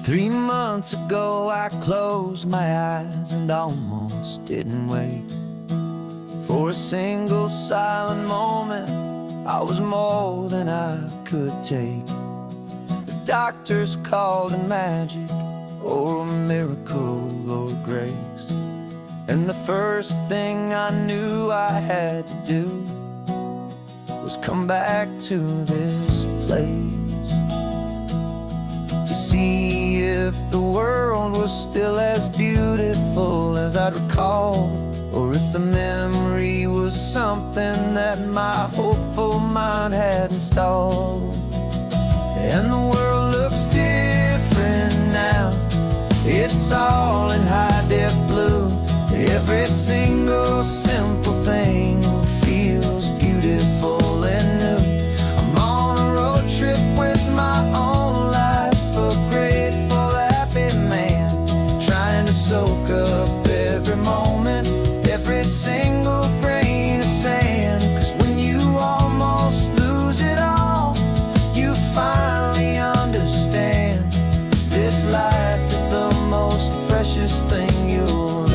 3 months ago I closed my eyes and almost didn't wait for a single silent moment. I was more than I could take. The doctors called it magic, or a miracle, or grace. And the first thing I knew I had to do was come back to this place, to see if the world was still as beautiful as I'd recall, or if the memory was something that my hopeful mind had installed. And the world looks different now. It's all in high-def blue. Every single simple thing feels beautiful and new. I'm on a road trip with my own life, a grateful, happy man, trying to soak up every moment, every single grain of sand. 'Cause when you almost lose it all, you finally understand this life is the most precious thing you'll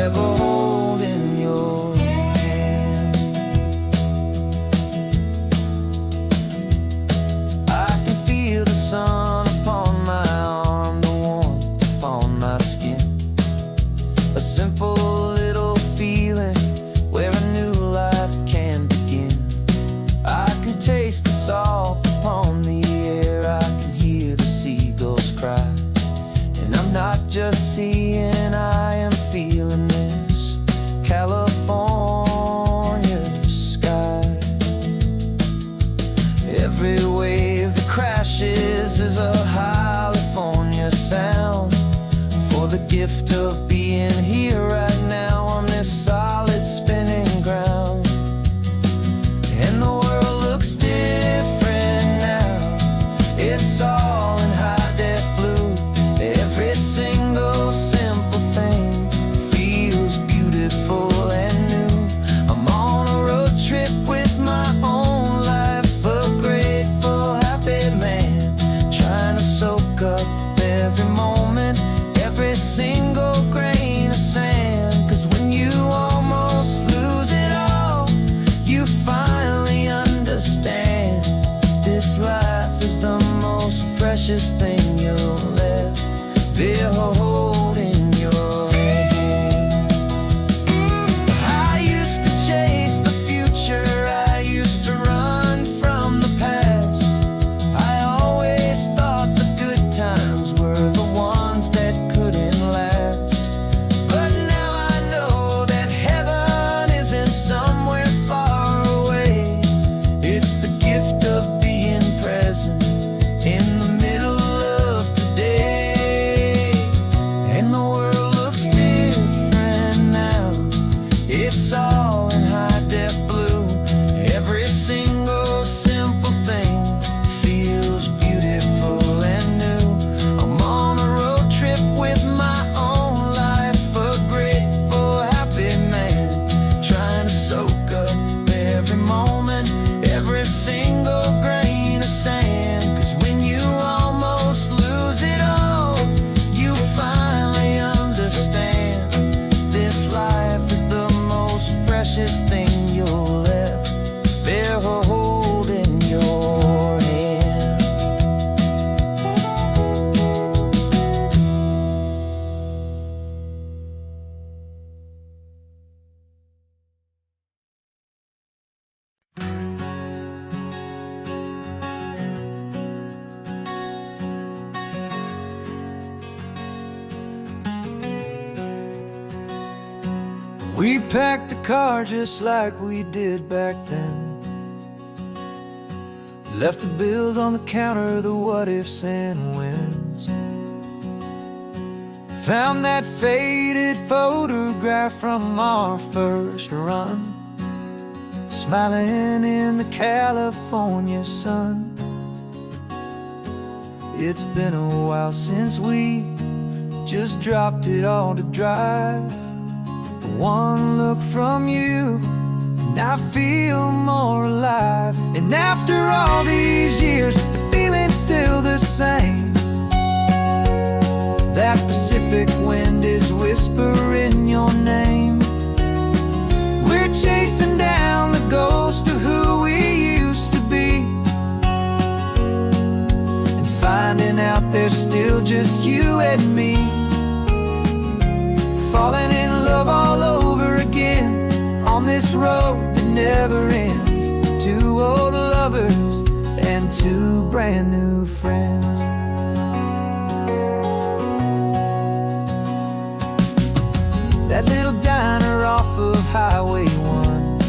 ever hold in your hand. I can feel the sun upon my arm, the warmth upon my skin, a simple little feeling where a new life can begin. I can taste the salt upon the air, I can hear the seagulls cry, and I'm not just seeing, I am feeling this California sky. Every wave that crashes is a California sound, for the gift of being here right now on this solid spinning ground. And the world looks different now. It's all in high-def blue. Every single simple thing feels beautiful and new. I'm on a road trip with my own life, a grateful, happy man, trying to soak up every moment, every single grain of sand. 'Cause when you almost lose it all, you finally understand this life is the most precious thing you'll ever hold in your hand. I used to chase the future, I used to run from the past. I always thought the good times were the ones that couldn't last. But now I know that heaven isn't somewhere far away. It's the gift of being present in the middle of today. And the world looks different now. It's all in high-def blue. Every single simple thing feels beautiful and new. I'm on a road trip with my own life, a grateful, happy man, trying to soak up every moment, every single grain of sand. 'Cause when you almost lose it all, you finally understand this life is the most precious thing you'll ever hold in your hand. We packed the car just like we did back then, left the bills on the counter, the what ifs and whens. Found that faded photograph from our first run, smiling in the California sun. It's been a while since we just dropped it all to drive. One look from you and I feel more alive. And after all these years, the feeling's still the same. Pacific wind is whispering your name. We're chasing down the ghost of who we used to be, and finding out there's still just you and me. Falling in love all over again on this road that never ends. Two old lovers and two brand new friends. That little diner off of Highway 1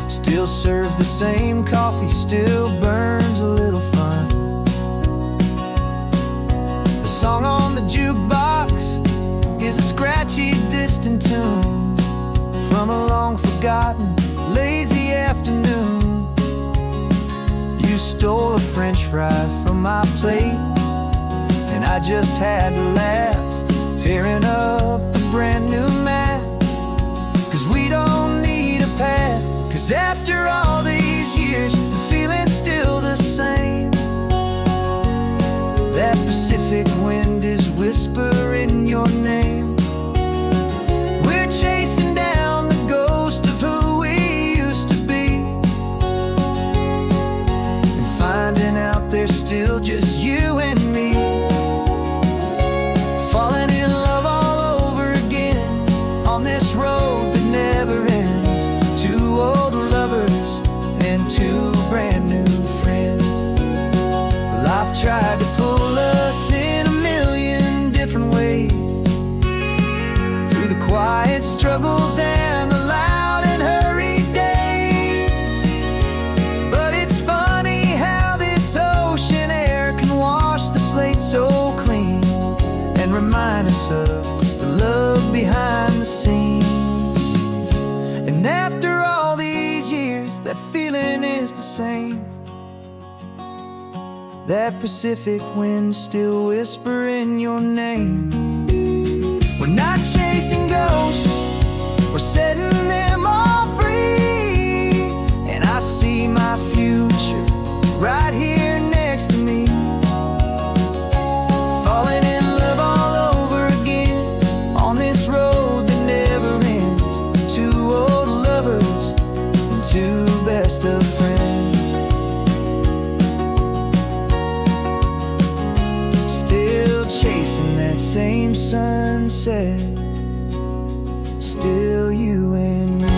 still serves the same coffee, still burns a little fun. The song on the jukebox is a scratchy, distant tune from a long forgotten, lazy afternoon. You stole a French fry from my plate, and I just had to laugh, tearing up the brand new map. Cause we don't need a path, cause after all these years, the feeling's still the same. That Pacific wind is whispering your name. We're chasing down the ghost of who we used to be, and finding out there's still just you and me. Falling in love all over again on this road that never ends. Two old lovers and two brand new friends. Life tried to pull us in a million different ways, through the quiet struggles and the loud and hurried days. But it's funny how this ocean air can wash the slate so clean, and remind us of the love behind the scenes. And after all these years, that feeling is the same. That Pacific wind still whispering your name. We're not chasing ghosts, we're setting them all free. And I see my future right here next to me. Falling in love all over again on this road that never ends. Two old lovers and two best of friends. Still chasing that same sunset, still you and me.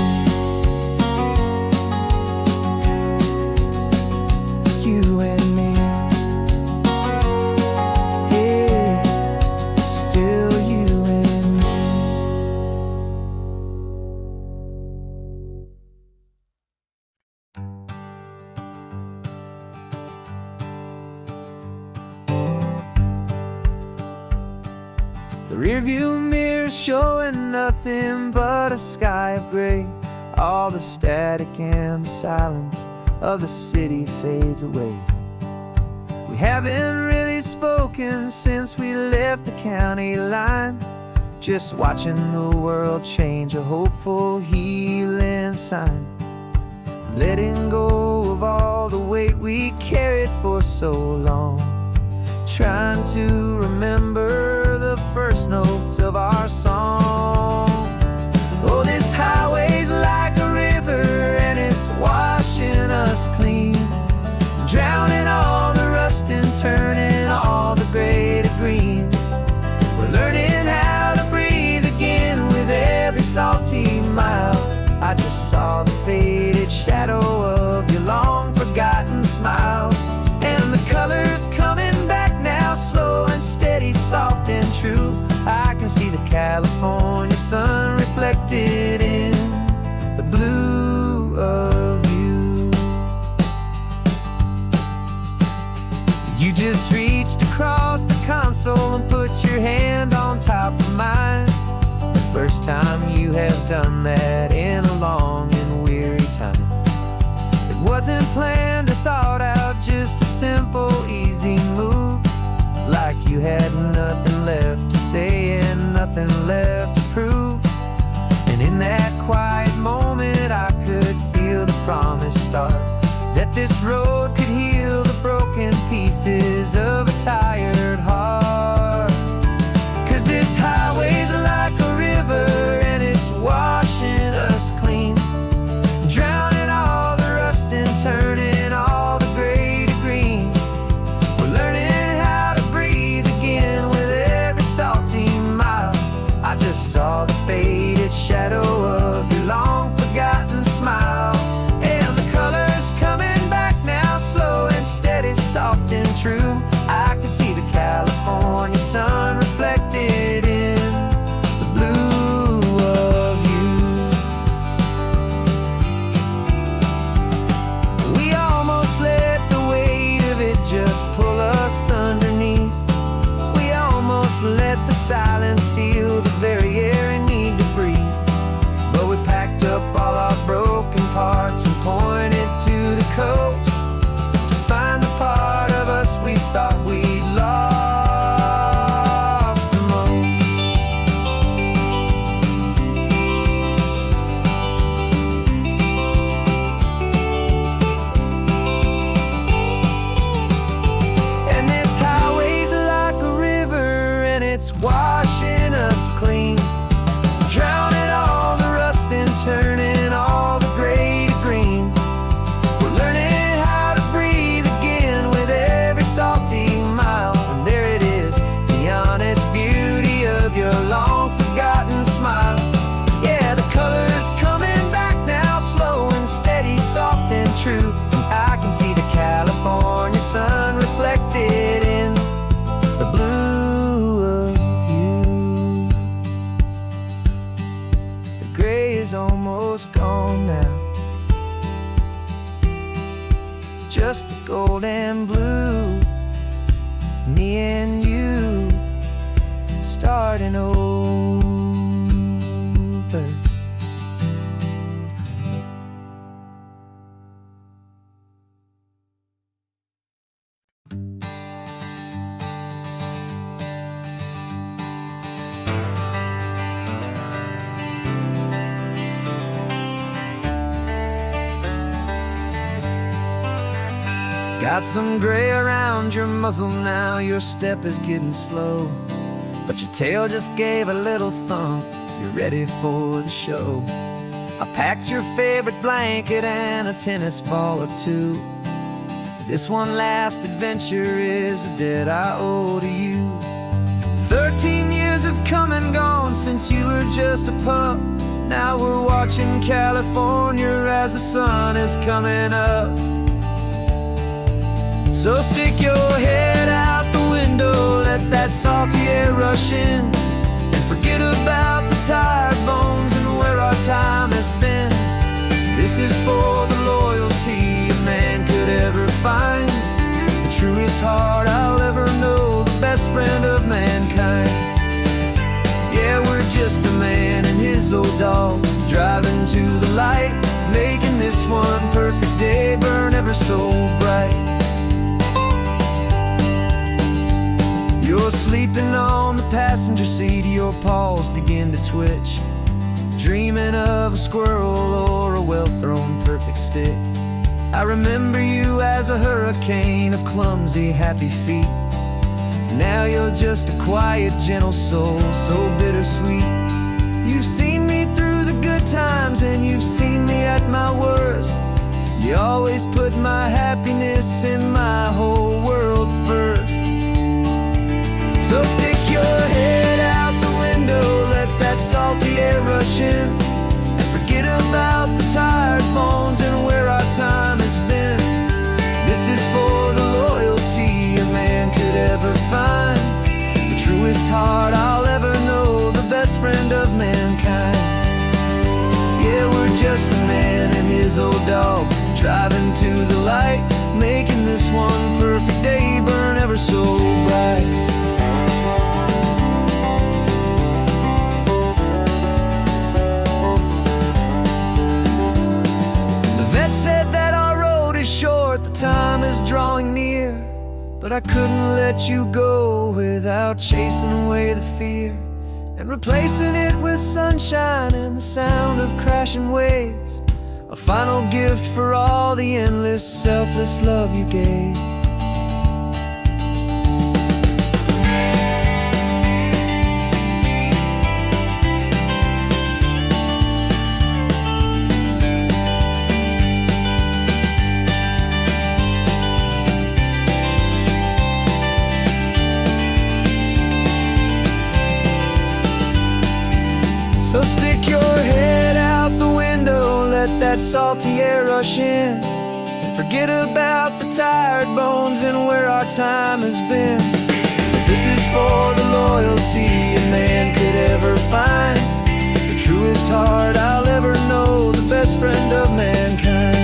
You and me. Yeah, still you and me. The rearview mirror showing nothing but a sky of gray. All the static and the silence of the city fades away. We haven't really spoken since we left the county line, just watching the world change, a hopeful healing sign. Letting go of all the weight we carried for so long, trying to remember the first notes of our song. Oh, this highway's like a river and it's washing us clean, drowning all the rust and turning all the gray to green. We're learning how to breathe again with every salty mile. I just saw the faded shadow of your long forgotten smile, and the colors coming back now, slow and steady, soft and true. I can see the California sun reflected in the blue of you. You just reached across the console and put your hand on top of mine. The first time you have done that in a long and weary time. It wasn't planned or thought out, just a simple, easy move. Like you had nothing left to say and nothing left to prove. And in that quiet moment I could feel the promise start, that this road could heal the broken pieces of a tired heart. 'Cause and true. And I can see the California sun reflected in the blue of you. The gray is almost gone now, just the gold and blue. Me and you starting over. Got some gray around your muzzle now, your step is getting slow, but your tail just gave a little thump, you're ready for the show. I packed your favorite blanket and a tennis ball or two. This one last adventure is a debt I owe to you. 13 years have come and gone since you were just a pup. Now we're watching California as the sun is coming up. So stick your head out the window, let that salty air rush in, and forget about the tired bones and where our time has been. This is for the loyalty a man could ever find, the truest heart I'll ever know, the best friend of mankind. Yeah, we're just a man and his old dog, driving to the light, making this one perfect day burn ever so bright. You're sleeping on the passenger seat, your paws begin to twitch, dreaming of a squirrel or a well-thrown perfect stick. I remember you as a hurricane of clumsy, happy feet. Now you're just a quiet, gentle soul, so bittersweet. You've seen me through the good times and you've seen me at my worst. You always put my happiness in my whole world first. So stick your head out the window, let that salty air rush in, and forget about the tired bones and where our time has been. This is for the loyalty a man could ever find, the truest heart I'll ever know, the best friend of mankind. Yeah, we're just a man and his old dog, driving to the light, making this one perfect day burn ever so bright. Said that our road is short, the time is drawing near, but I couldn't let you go without chasing away the fear and replacing it with sunshine and the sound of crashing waves, a final gift for all the endless, selfless love you gave. So stick your head out the window, let that salty air rush in, and forget about the tired bones and where our time has been. This is for the loyalty a man could ever find, the truest heart I'll ever know, the best friend of mankind.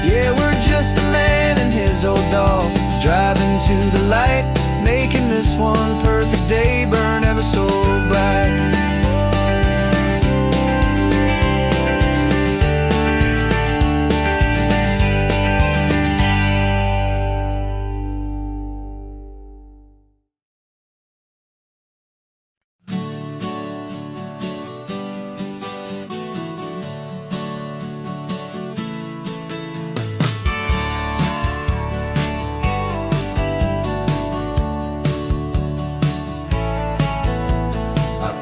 Yeah, we're just a man and his old dog, driving to the light, making this one perfect day burn ever so bright.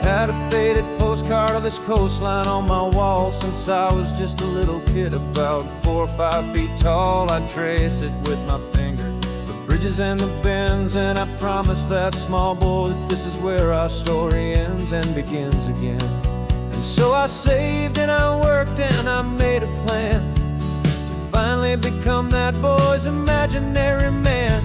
Had a faded postcard of this coastline on my wall since I was just a little kid, about 4 or 5 feet tall. I'd trace it with my finger, the bridges and the bends, and I promised that small boy that this is where our story ends and begins again. And so I saved and I worked and I made a plan become that boy's imaginary man.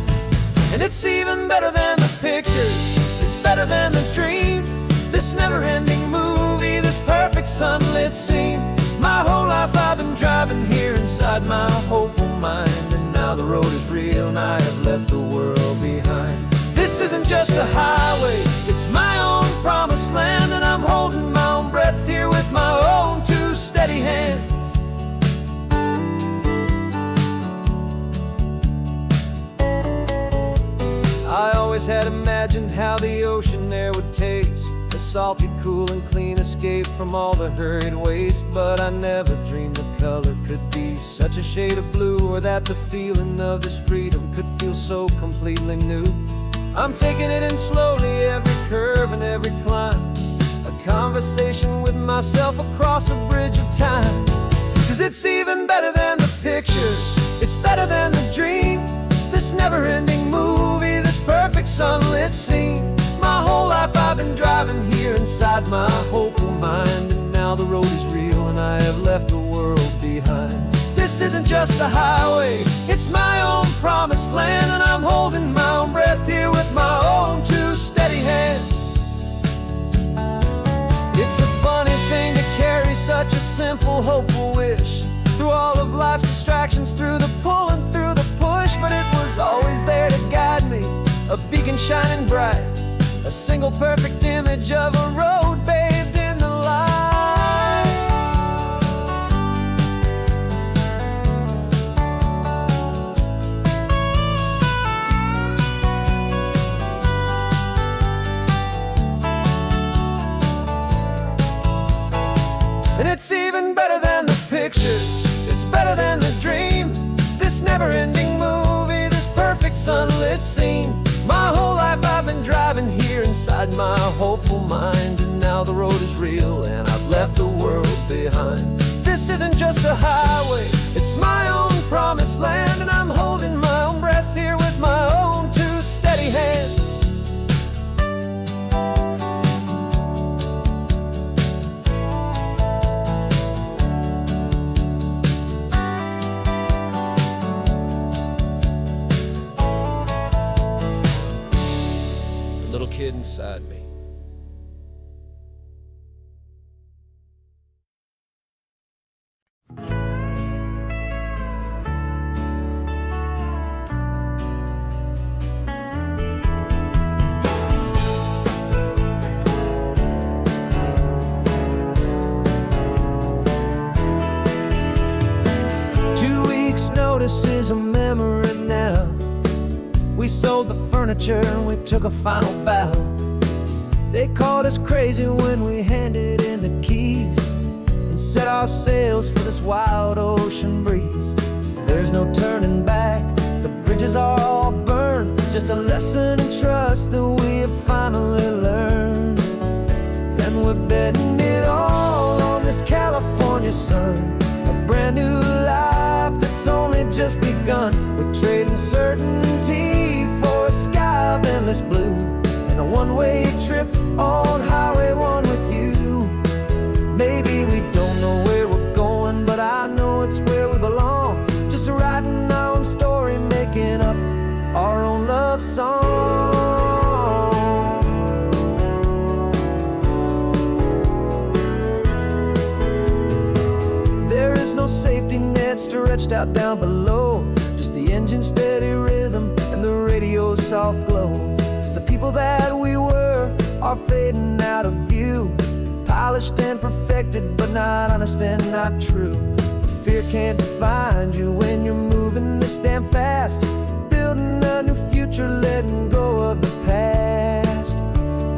And it's even better than the pictures, it's better than the dream. This never-ending movie, this perfect sunlit scene. My whole life I've been driving here inside my hopeful mind, and now the road is real and I have left the world behind. This isn't just a highway, it's my own promised land, and I'm holding my own breath here with my own two steady hands. I always had imagined how the ocean there would taste, a salty, cool and clean escape from all the hurried waste. But I never dreamed the color could be such a shade of blue, or that the feeling of this freedom could feel so completely new. I'm taking it in slowly, every curve and every climb, a conversation with myself across a bridge of time. 'Cause it's even better than the pictures, it's better than the dream. This never-ending movie, this perfect sunlit scene. My whole life I've been driving here inside my hopeful mind, and now the road is real and I have left the world behind. This isn't just a highway, it's my own promised land, and I'm holding my own breath here with my own two steady hands. It's a funny thing to carry such a simple, hopeful wish through all of life's distractions, through the pull and through the push. But it was always there to guide me, a beacon shining bright, a single perfect image of a road bathed in the light. And it's even better than the pictures, it's better than the dream. This never-ending movie, this perfect sunlit scene. My whole life I've been driving here inside my hopeful mind, and now the road is real and I've left the world behind. This isn't just a highway, it's my own promised land, and I'm holding my own breath here with my own two steady hands. Little kid inside me. Notice is a memory now. We sold the furniture and we took a final bow. They called us crazy when we handed in the keys and set our sails for this wild ocean breeze. There's no turning back, the bridges are all burned, just a lesson in trust that we have finally learned. And we're betting it all on this California sun, a brand new life that's only just begun. We're trading certainty for a sky of endless blue, and a one-way trip on Highway 1 with you. Maybe we don't know where we're going, but I know it's where we belong. Just writing our own story, making up our own love song. There is no safety net stretched out down below, just the engine's steady rhythm and the radio's soft glow. The people that we were are fading out of view, polished and perfected, but not honest and not true. Fear can't define you when you're moving this damn fast, building a new future, letting go of the past.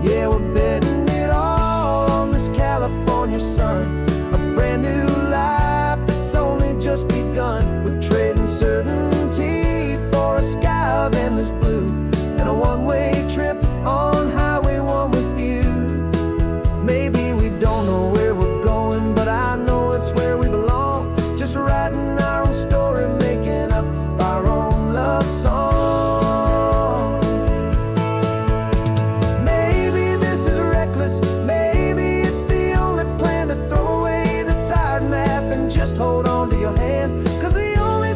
Yeah, we're betting it all on this California sun, a brand new life that's only just begun. We're trading certainty for a sky of endless blue, and a one-way trip on Highway 1 with you. Maybe we don't know where we're going, but I know it's where we belong. Just writing our own story, making up our own love song. Maybe this is reckless, maybe it's the only plan to throw away the tired map and just hold on to your hand. 'Cause the only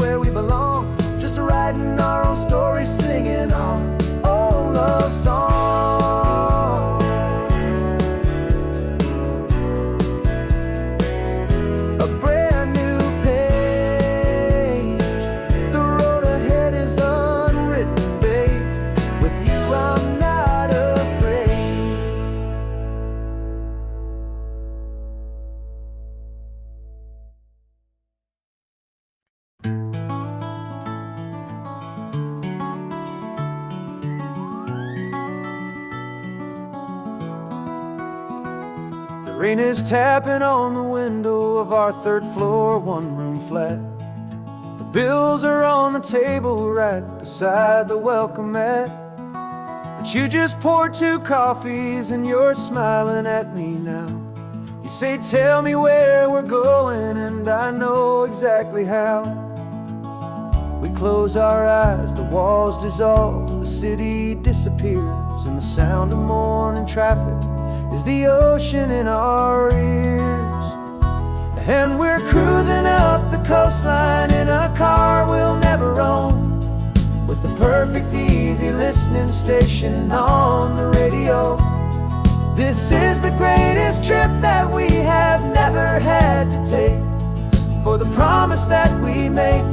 where we belong, just writing our own story, singing our own love song. A brand new page, the road ahead is unwritten, babe. With you I'm not afraid. The rain is tapping on the window of our third floor, one-room flat. The bills are on the table right beside the welcome mat. But you just poured 2 coffees and you're smiling at me now. You say, tell me where we're going, and I know exactly how. We close our eyes, the walls dissolve, the city disappears, and the sound of morning traffic is the ocean in our ears. And we're cruising up the coastline in a car we'll never own, with the perfect easy listening station on the radio. This is the greatest trip that we have never had to take, for the promise that we make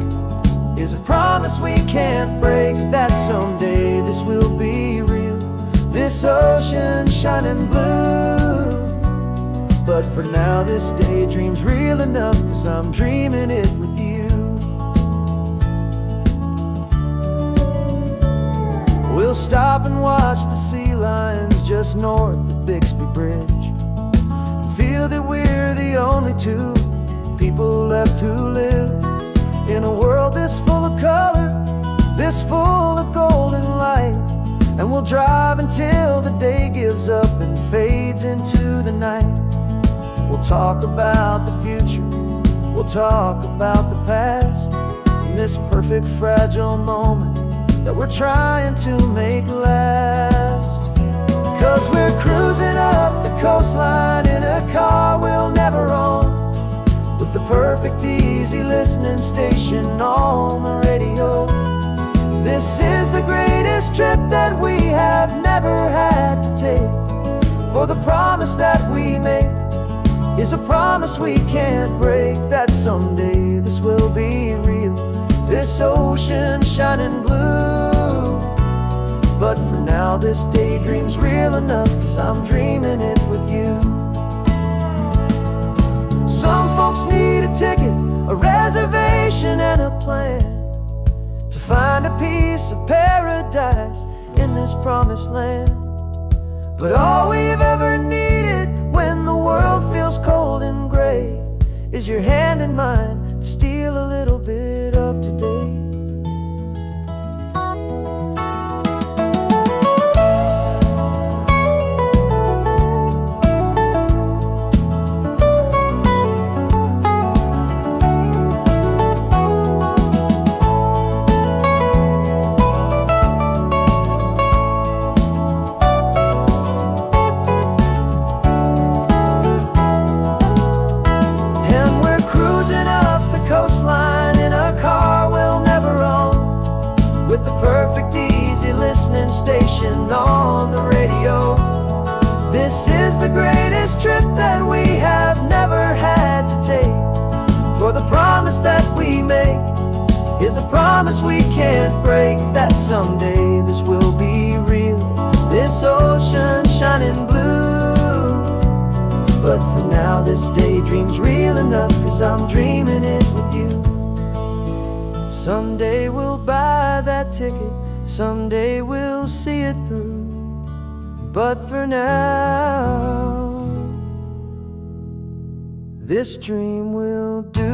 is a promise we can't break, that someday this will be real, this ocean shining blue. But for now this daydream's real enough, 'cause I'm dreaming it with you. We'll stop and watch the sea lions just north of Bixby Bridge, feel that we're the only 2 people left who live in a world this full of color, this full of golden light. And we'll drive until the day gives up and fades into the night. We'll talk about the future, we'll talk about the past, and this perfect fragile moment that we're trying to make last. 'Cause we're cruising up the coastline in a car we'll never own, with the perfect easy listening station on the radio. This is the greatest trip that we have never had to take, for the promise that we make is a promise we can't break, that someday this will be real, this ocean shining blue. But for now this daydream's real enough, 'cause I'm dreaming it with you. Some folks need a ticket, a reservation and a plan to find a piece of paradise in this promised land. But all we've ever needed when the world feels cold and gray is your hand in mine to steal a little bit of today. Station on the radio. This is the greatest trip that we have never had to take, for the promise that we make is a promise we can't break, that someday this will be real, this ocean shining blue. But for now this daydream's real enough, 'cause I'm dreaming it with you. Someday we'll buy that ticket, someday we'll see it through. But for now, this dream will do.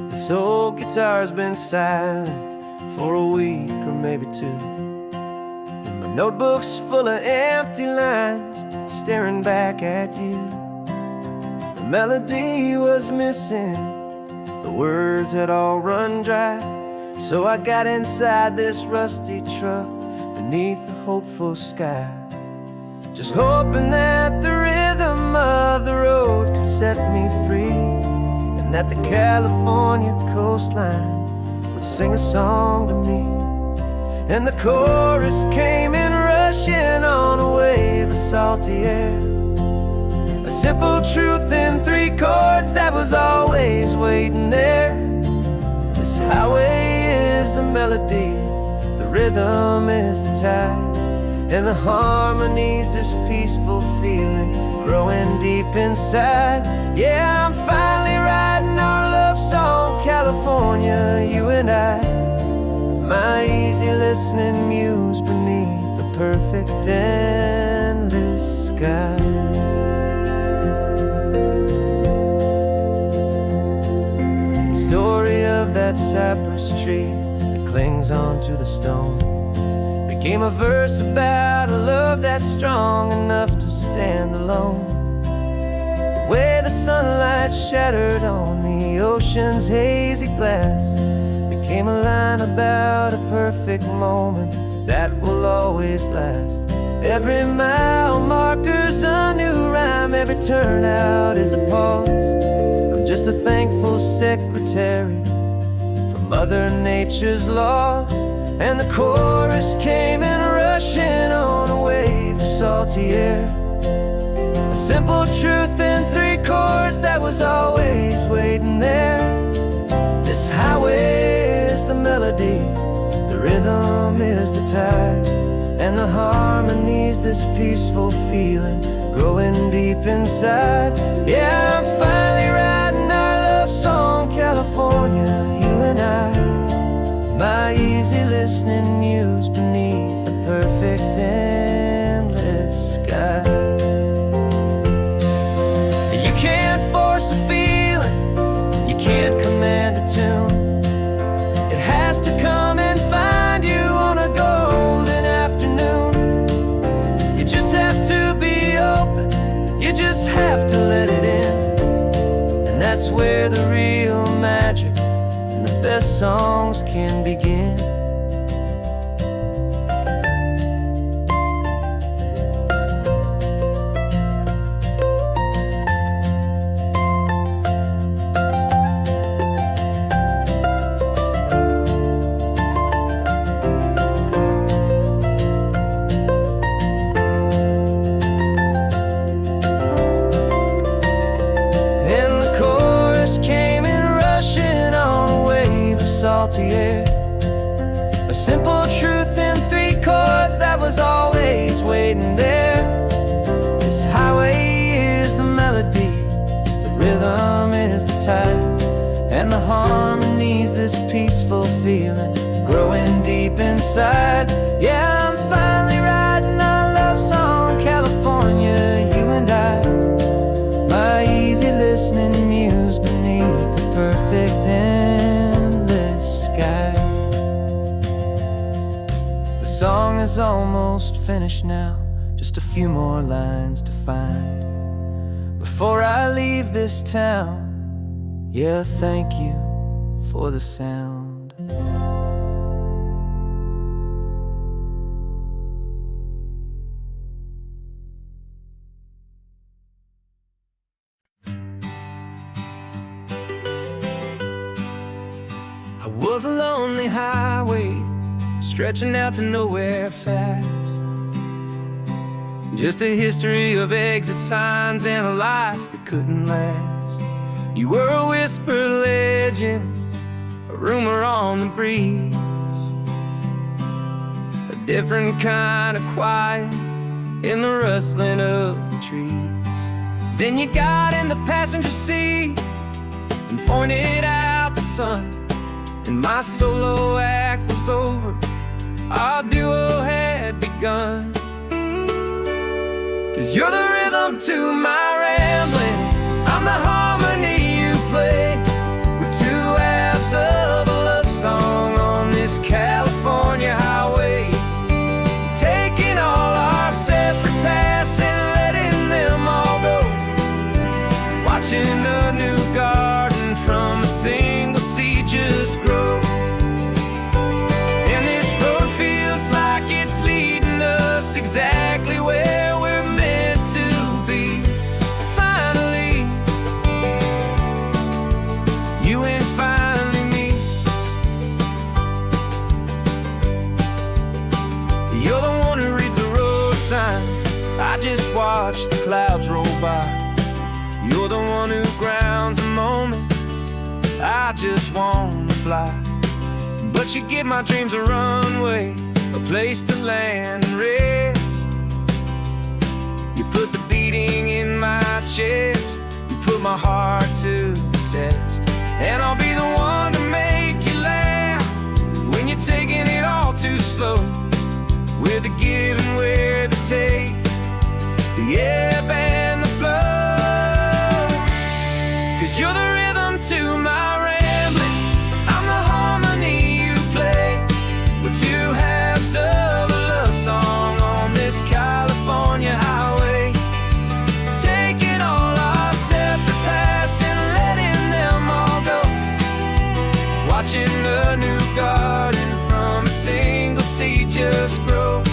This old guitar's been silent for a week or maybe 2, and my notebook's full of empty lines staring back at you. The melody was missing, the words had all run dry. So I got inside this rusty truck beneath the hopeful sky, just hoping that the rhythm of the road could set me free, and that the California coastline would sing a song to me. And the chorus came in rushing on a wave of salty air, a simple truth in 3 chords that was always waiting there. This highway is the melody, the rhythm is the tide, and the harmony's this peaceful feeling growing deep inside. Yeah, I'm finally writing our love song, California, you and I, my easy listening muse beneath the perfect endless sky. Story of that cypress tree that clings onto the stone became a verse about a love that's strong enough to stand alone. The way the sunlight shattered on the ocean's hazy glass became a line about a perfect moment that will always last. Every mile marker's a new rhyme, every turnout is a pause. I'm just a thankful secretary for Mother Nature's laws. And the chorus came in rushing on a wave of salty air, a simple truth in 3 chords that was always waiting there. This highway is the melody, the rhythm is the tide, and the harmony's this peaceful feeling growing deep inside. Yeah, I'm finally writing our love song, California, you and I, my easy listening muse beneath the perfect endless sky. You can't force a feeling, you can't command a tune. It has to come and find you on a golden afternoon. You just have to be open, you just have to let it in, and that's where the real magic and the best songs can begin. Salty air, a simple truth in 3 chords that was always waiting there. This highway is the melody, the rhythm is the tide, and the harmony's this peaceful feeling growing deep inside. Yeah, I'm finally writing our love song, California, you and I, my easy listening muse beneath the perfect endless sky. The song is almost finished now, just a few more lines to find before I leave this town. Yeah, thank you for the sound. I was a lonely highway stretching out to nowhere fast, just a history of exit signs and a life that couldn't last. You were a whisper legend, a rumor on the breeze, a different kind of quiet in the rustling of the trees. Then you got in the passenger seat and pointed out the sun, and my solo act was over, our duo had begun. 'Cause you're the rhythm to my rambling, I'm the harmony you play. We're 2 halves of a love song on this California highway, taking all our separate paths and letting them all go, watching a new garden from a single watch the clouds roll by. You're the one who grounds the moment. I just wanna fly, but you give my dreams a runway, a place to land and rest. You put the beating in my chest, you put my heart to the test. And I'll be the one to make you laugh when you're taking it all too slow. We're the give and we're the take, the ebb and the flow. 'Cause you're the rhythm to my rambling, I'm the harmony you play. We're two halves of a love song on this California highway, taking all our separate paths and letting them all go. Watching a new garden from a single seed just grow.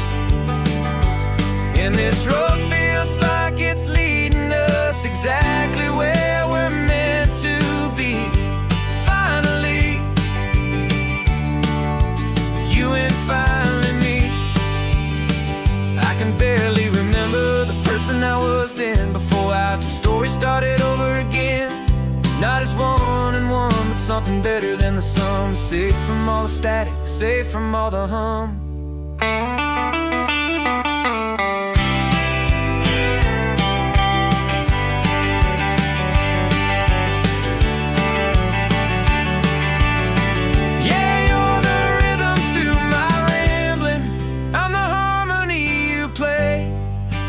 And this road feels like it's leading us exactly where we're meant to be. Finally, you and finally me. I can barely remember the person I was then, before our two stories started over again. Not as one and one, but something better than the sum. Safe from all the static, safe from all the hum.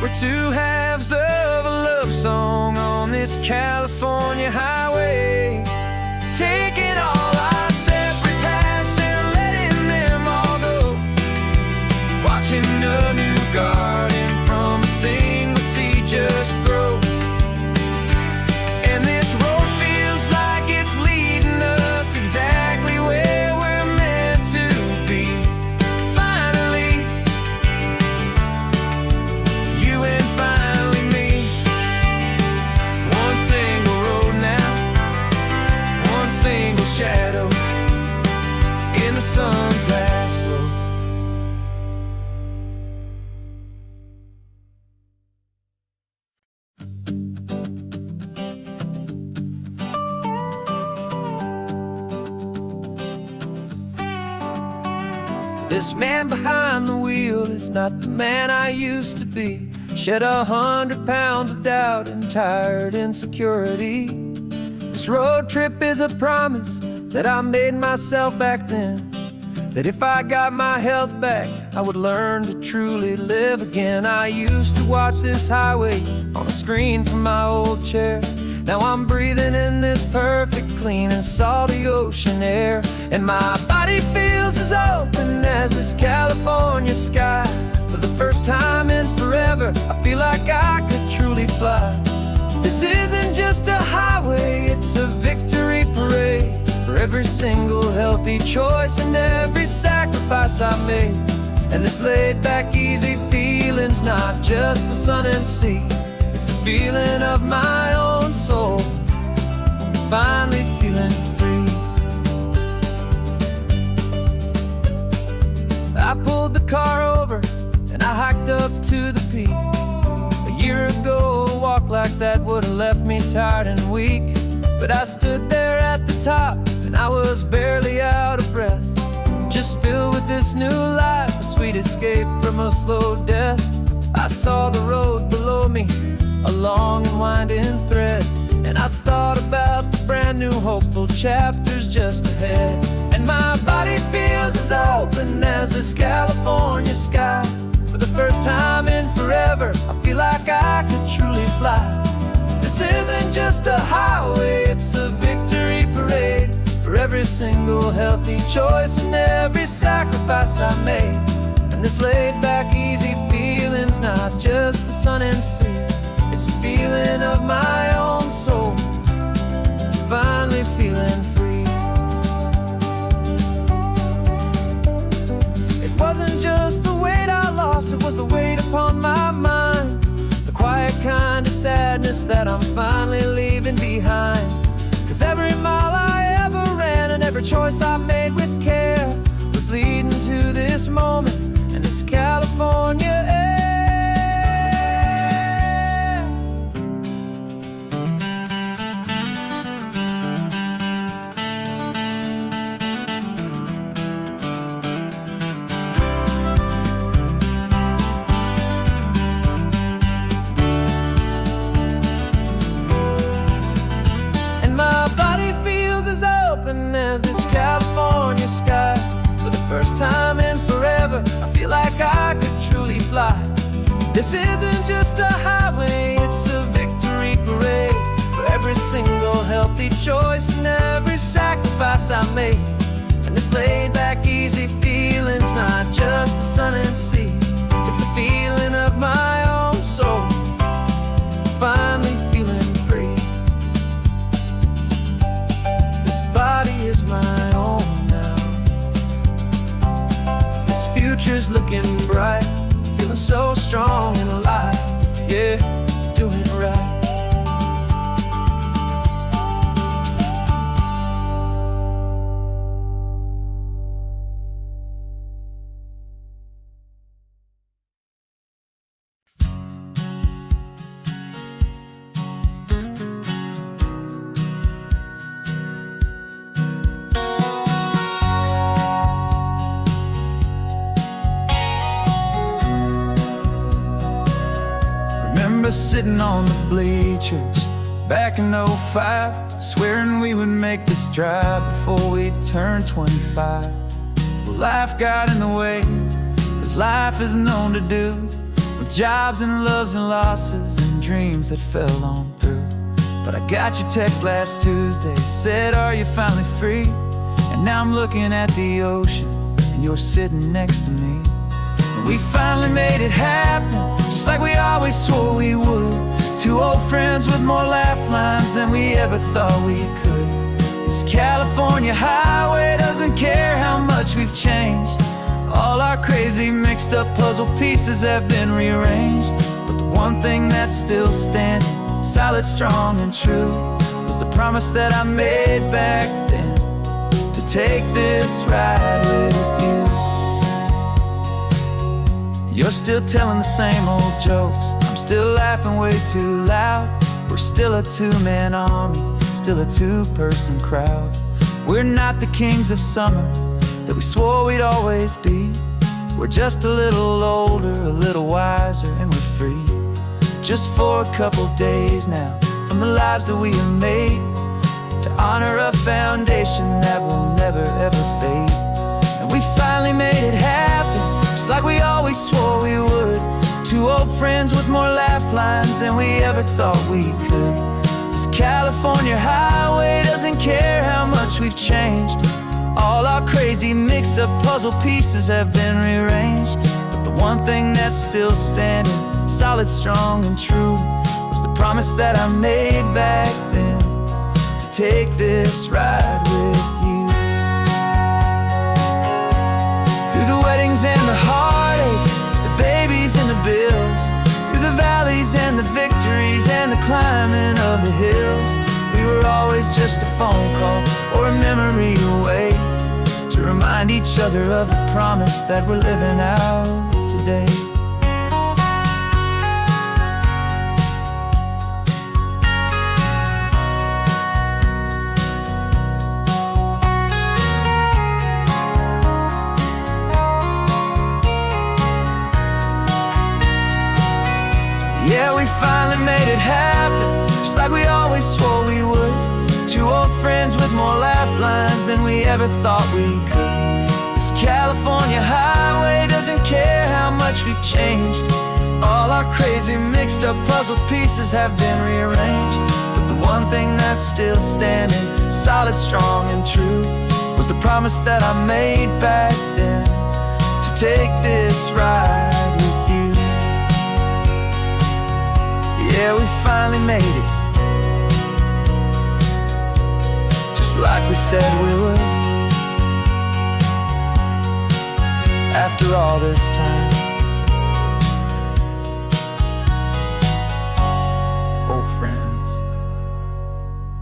We're two halves of a love song on this California highway, taking all our separate paths and letting them all go. Watching a new garden from a single seed just grow. And this road feels like it's leading us exactly where we're meant to be. Finally, you and finally me. One single road now, one single shadow in the sun's last glow. This man behind the wheel is not the man I used to be. Shed 100 pounds of doubt and tired insecurity. This road trip is a promise that I made myself back then, that if I got my health back, I would learn to truly live again. I used to watch this highway on a screen from my old chair. Now I'm breathing in this perfect, clean and salty ocean air. And my body feels as open as this California sky. For the first time in forever, I feel like I could truly fly. This isn't just a highway, it's a victory parade. For every single healthy choice and every sacrifice I made. And this laid back easy feeling's not just the sun and sea, it's the feeling of my own soul, finally feeling free. I pulled the car over and I hiked up to the peak. A year ago, a walk like that would've left me tired and weak. But I stood there at the top and I was barely out of breath, just filled with this new life, a sweet escape from a slow death. I saw the road below me, a long and winding thread, and I thought about the brand new hopeful chapters just ahead. And my body feels as open as this California sky. For the first time in forever, I feel like I could truly fly. This isn't just a highway, it's a victory parade. For every single healthy choice and every sacrifice I made. And this laid back easy feeling's not just the sun and sea, it's a feeling of my own soul, finally feeling free. It wasn't just the weight I lost, it was the weight upon my mind, the quiet kind of sadness that I'm finally leaving behind. 'Cause every mile I ever ran and every choice I made with care was leading to this moment and this California air. This isn't just a highway, it's a victory parade for every single healthy choice and every sacrifice I made. And this laid back easy feeling's not just the sun and sea, it's a feeling of my own soul, finally feeling free. This body is my own now, this future's looking bright, feeling so strong and alive, yeah, doing right. Sitting on the bleachers back in '05, swearing we would make this drive before we turned 25. Well, life got in the way, as life is known to do, with jobs and loves and losses and dreams that fell on through. But I got your text last Tuesday, said, are you finally free? And now I'm looking at the ocean, and you're sitting next to me. And we finally made it happen, just like we always swore we would. Two old friends with more laugh lines than we ever thought we could. This California highway doesn't care how much we've changed. All our crazy mixed up puzzle pieces have been rearranged. But the one thing that's still standing, solid, strong and true, was the promise that I made back then, to take this ride with you. You're still telling the same old jokes, I'm still laughing way too loud. We're still a two-man army, still a two-person crowd. We're not the kings of summer that we swore we'd always be. We're just a little older, a little wiser, and we're free. Just for a couple days now, from the lives that we have made, to honor a foundation that will never ever fade. And we finally made it happen, just like we always swore we would. Two old friends with more laugh lines than we ever thought we could. This California highway doesn't care how much we've changed. All our crazy mixed up puzzle pieces have been rearranged. But the one thing that's still standing, solid, strong and true, was the promise that I made back then, to take this ride with you. Through the weddings and the heartaches, the babies and the bills, through the valleys and the victories and the climbing of the hills, we were always just a phone call or a memory away, to remind each other of the promise that we're living out today. Yeah, we finally made it happen, just like we always swore we would. Two old friends with more laugh lines than we ever thought we could. This California highway doesn't care how much we've changed. All our crazy mixed up puzzle pieces have been rearranged. But the one thing that's still standing, solid, strong and true, was the promise that I made back then, to take this ride with you. Yeah, we finally made it, just like we said we would. After all this time, old friends,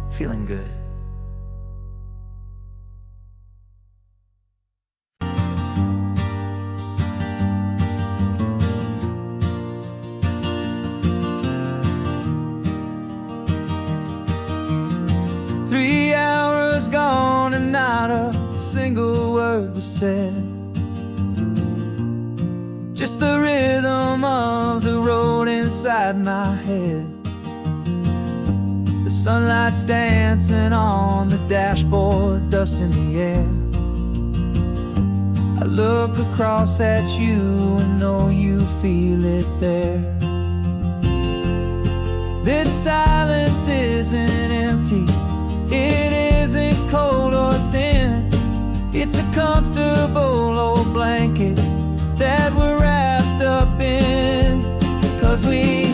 feeling good. Gone and not a single word was said. Just the rhythm of the road inside my head. The sunlight's dancing on the dashboard, dust in the air. I look across at you and know you feel it there. This silence isn't empty, it isn't cold or thin. It's a comfortable old blanket that we're wrapped up in. 'Cause we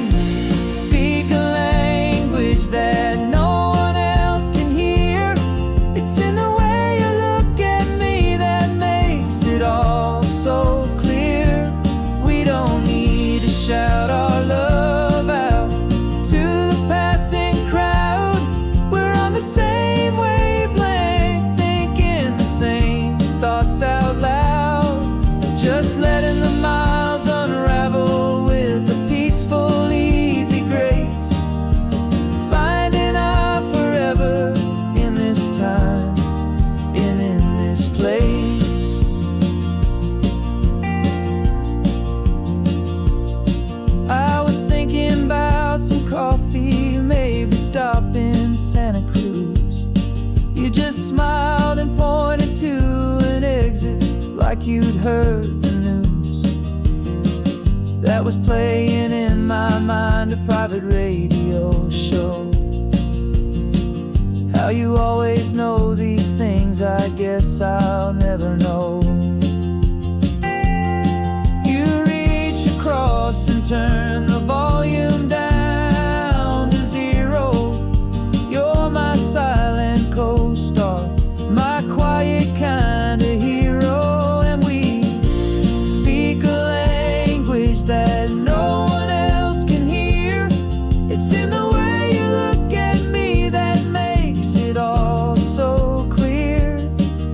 speak a language that no one else can hear. It's in the way you look at me that makes it all so clear. We don't need to shout our love out to the passing crowd. We're on the same wavelength, thinking the same thoughts out loud. Just letting the miles unravel with a peaceful, easy grace. Finding our forever in this time and in this place. I was thinking about some coffee, maybe stop in Santa Cruz. You just smiled and pointed to an exit like you'd heard the news. That was playing in my mind, a private radio show. How you always know these things, I guess I'll never know. You reach across and turn the volume down to zero. You're my silent co-star, my quiet kind of hero. And we speak a language that no one else can hear. It's in the way you look at me that makes it all so clear.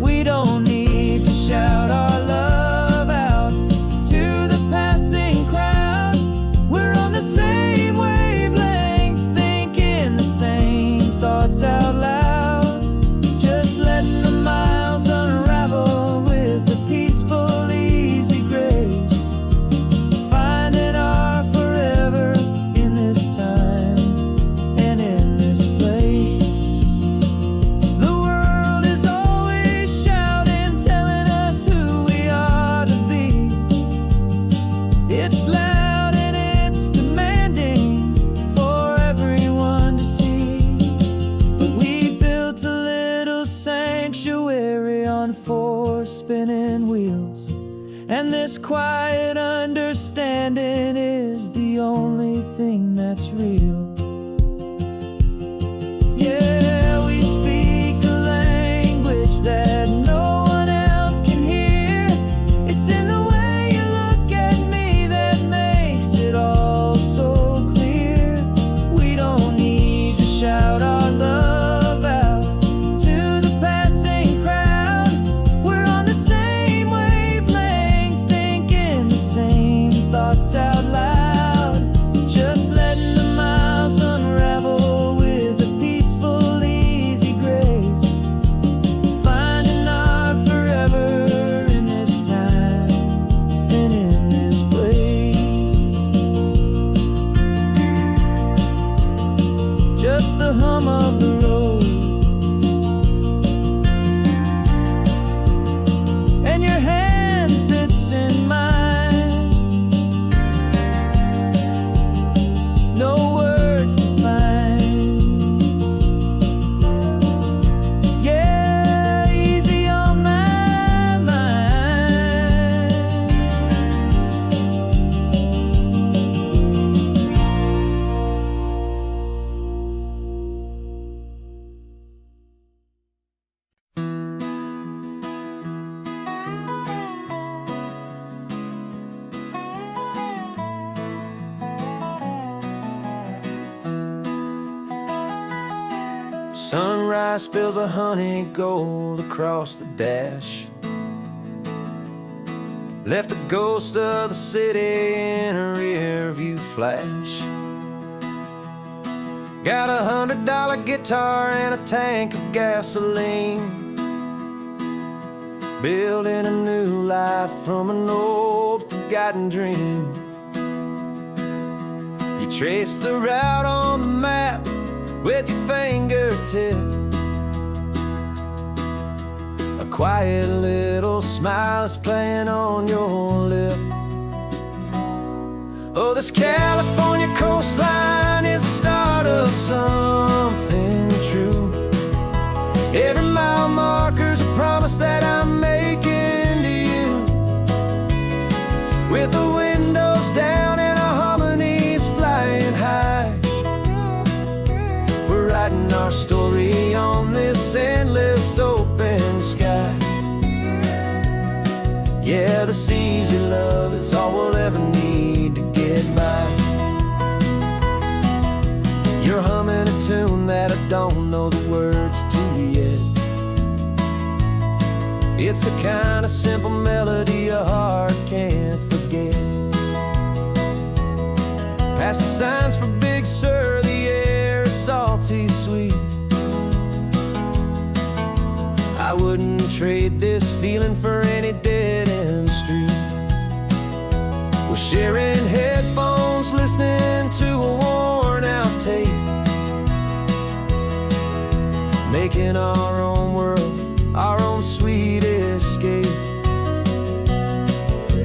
We don't need to shout our love out to the passing crowd. We're on the same wavelength, thinking the same thoughts out loud. Just letting the miles unravel with a peaceful, easy grace. Finding our forever in this time and in this place. The world is always shouting, telling us who we are to be. It's loud and it's demanding for everyone to see. But we built a little sanctuary on four spinning wheels, and this quiet understanding is the only thing that's real. Yeah, we speak a language that no one else can hear. It's in the way you look at me that makes it all so clear. We don't need to shout our love out to the passing crowd. We're on the same wavelength, thinking the same thoughts out loud. Just letting the miles unravel with a peaceful, easy grace. Finding our forever in this time and in this place. Just the hum of the road and your hand fits in mine. No words to find. Yeah, easy on my mind. Sunrise spills a honey gold across the dash. Left the ghost of the city in a rear view flash. Got $100 guitar and a tank of gasoline. Building a new life from an old forgotten dream. You trace the route on the map with your fingertip. a quiet little smile is playing on your lip. Oh, this California coastline is the start of something true. Every mile marker's a promise that I'm making to you. With the windows down and our harmonies flying high, we're writing our story on this endless open sky. Yeah, this easy love is all we'll ever need to get by. You're humming a tune that I don't know the words to yet. It's the kind of simple melody your heart can't forget. Past the signs for Big Sur, the air is salty sweet. I wouldn't trade this feeling for any dead-end street. We're sharing headphones, listening to a worn-out tape, making our own world, our own sweet escape.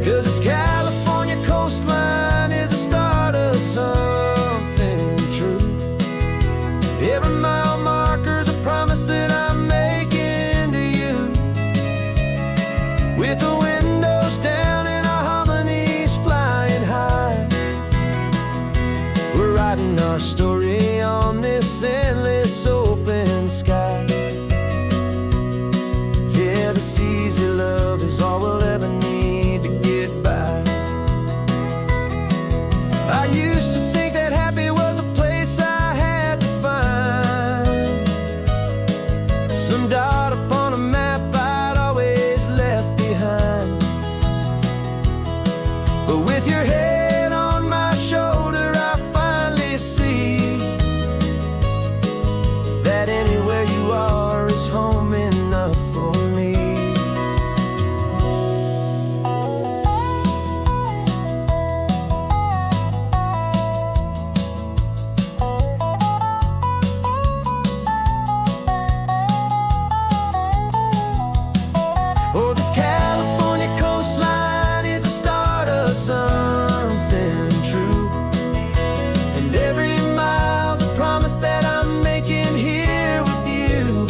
'Cause this California coastline is the start of something true. Every mile marker's a promise that I'm making to you. With the windows down and our harmonies flying high, we're writing our story on this endless open sky. Yeah, this easy love is all we'll ever need to get by. I used to think that happy was a place I had to find, some dot upon a map I'd always left behind. But with your head on my shoulder, I finally see that anywhere you are is home enough for me. Oh, this California coastline is the start of something true. And every mile's a promise that I'm making here with you.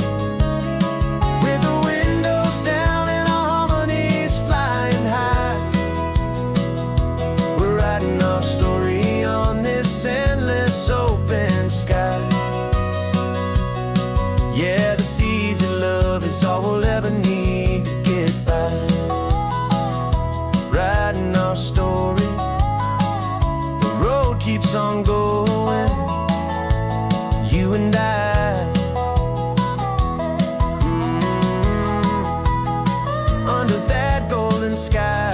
With the windows down and our harmonies flying high, we're writing our story on this endless open sky. Yeah, this easy love is all we'll ever need to get by. Writing our story, the road keeps on going, you and I. Under that golden sky.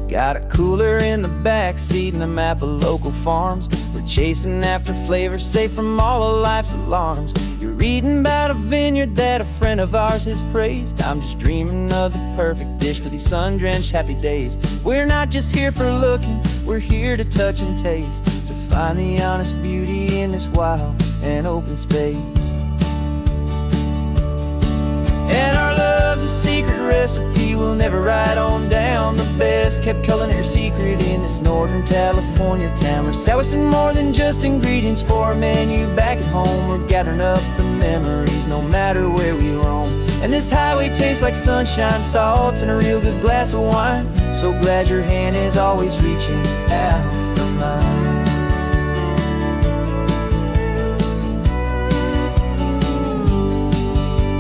Got a cooler in the back seat and a map of local farms. We're chasing after flavors safe from all of life's alarms. You're reading about a vineyard that a friend of ours has praised. I'm just dreaming of the perfect dish for these sun-drenched happy days. We're not just here for looking, we're here to touch and taste, to find the honest beauty in this wild and open space. And our love's a secret recipe we'll never write on down. The best kept culinary secret in this Northern California town. We're sourcing more than just ingredients for a menu back at home. We're gathering up the memories no matter where we roam. And this highway tastes like sunshine, salt, and a real good glass of wine. So glad your hand is always reaching out for mine.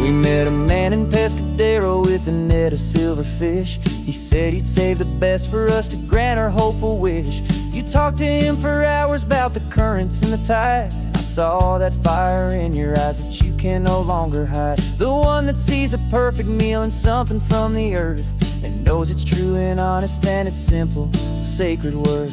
We met a man in Pescadero with a net of silverfish. He said he'd save the best for us to grant our hopeful wish. You talked to him for hours about the currents and the tide. I saw that fire in your eyes that you can no longer hide. The one that sees a perfect meal and something from the earth, and knows it's true and honest, and it's simple, sacred word.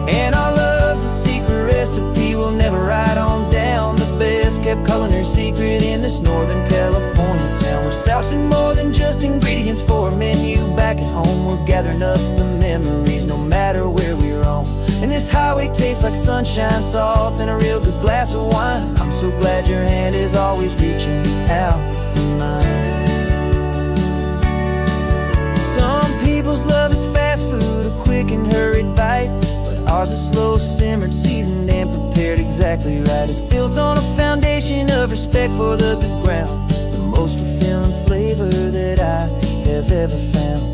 And our love's a secret recipe we'll never write on down. The best kept culinary secret in this Northern California town. We're sourcing more than just ingredients for a menu. Back at home we're gathering up the memories, no matter where we roam. And this highway tastes like sunshine, salt, and a real good glass of wine. I'm so glad your hand is always reaching out for mine. Some people's love is fast food, a quick and hurried bite, but ours is slow simmered, seasoned, and prepared exactly right. It's built on a foundation of respect for the good ground, the most fulfilling flavor that I have ever found.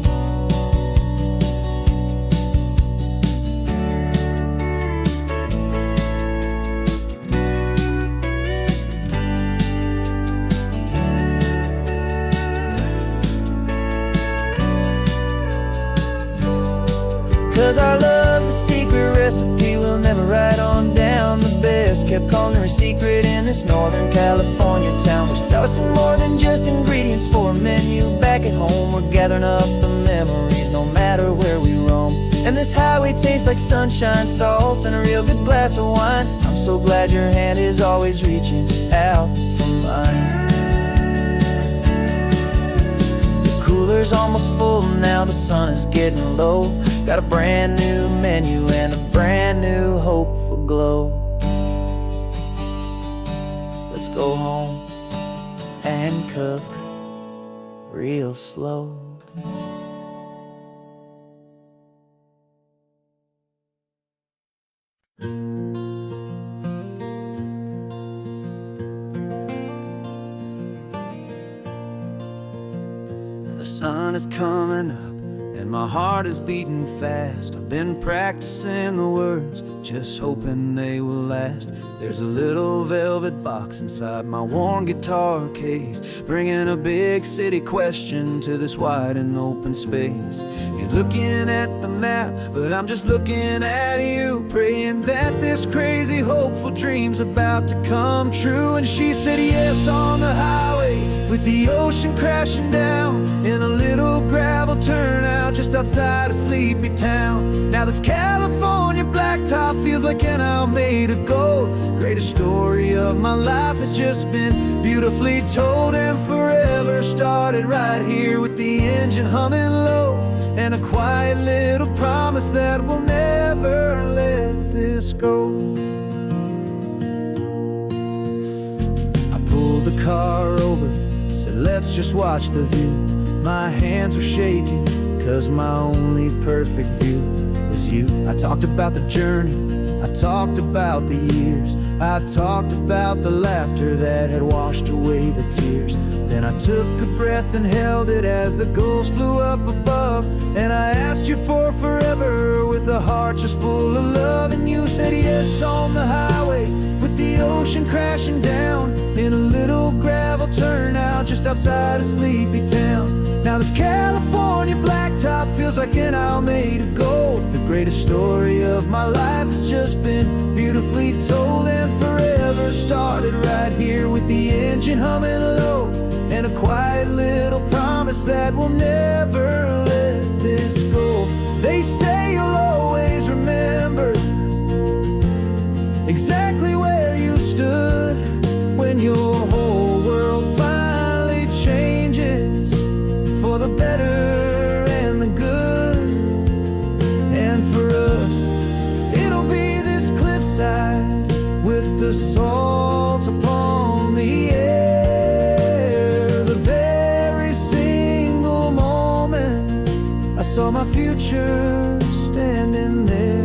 'Cause our love's a secret recipe we'll never write on down. The best kept culinary secret in this Northern California town. We're sourcing more than just ingredients for a menu. Back at home we're gathering up the memories, no matter where we roam. And this highway tastes like sunshine, salt, and a real good glass of wine. I'm so glad your hand is always reaching out for mine. The cooler's almost full now, the sun is getting low. Got a brand new menu and a brand new hopeful glow. Let's go home and cook real slow. The sun is coming up and my heart is beating fast. I've been practicing the words, just hoping they will last. There's a little velvet box inside my worn guitar case, bringing a big city question to this wide and open space. You're looking at the map, but I'm just looking at you, praying that this crazy hopeful dream's about to come true. And she said yes on the highway, with the ocean crashing down, in a little gravel turnout just outside a sleepy town. Now this California blacktop feels like an isle made of gold. Greatest story of my life has just been beautifully told, and forever started right here with the engine humming low, and a quiet little promise that we'll never let this go. I pulled the car over, said let's just watch the view. My hands were shaking, 'cause my only perfect view was you. I talked about the journey, I talked about the years, I talked about the laughter that had washed away the tears. Then I took a breath and held it as the gulls flew up above, and I asked you for forever with a heart just full of love. And you said yes on the highway, with the ocean crashing down, in a little gravel turnout just outside a sleepy town. Now this California blacktop feels like an isle made of gold. The greatest story of my life has just been beautifully told, and forever started right here with the engine humming low, and a quiet little promise that we'll never let this go. They say you'll always remember exactly where you stood when your whole world finally changes for the better and the good. And for us, it'll be this cliffside with the salt upon the air. The very single moment I saw my future standing there.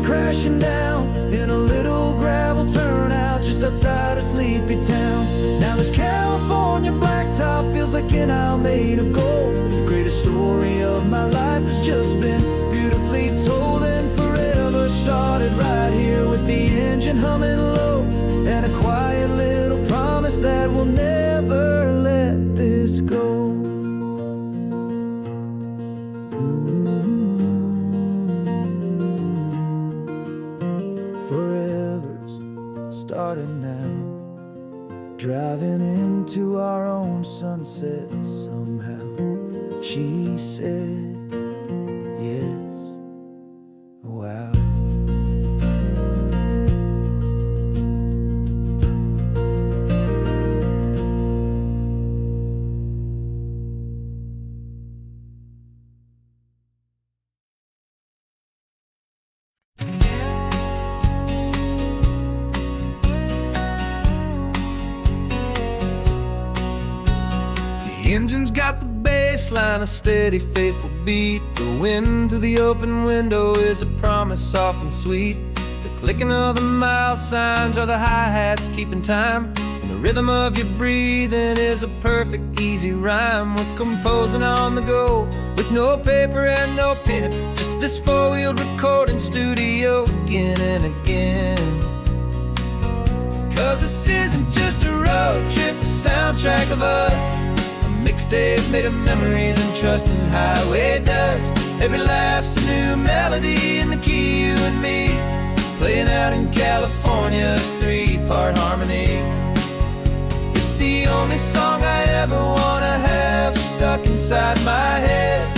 Crashing down in a little gravel turnout just outside a sleepy town. Now this California blacktop feels like an isle made of gold. The greatest story of my life has just been beautifully told, and forever started right here with the engine humming low, driving into our own sunset somehow. She said, yes, wow. The engine's got the bass line, a steady, faithful beat. The wind through the open window is a promise soft and sweet. The clicking of the mile signs are the hi-hats keeping time. And the rhythm of your breathing is a perfect, easy rhyme. We're composing on the go with no paper and no pen, just this four-wheeled recording studio again and again. 'Cause this isn't just a road trip, the soundtrack of us. Mixtape made of memories and trust in highway dust. Every laugh's a new melody in the key, you and me, playing out in California's three-part harmony. It's the only song I ever wanna have stuck inside my head,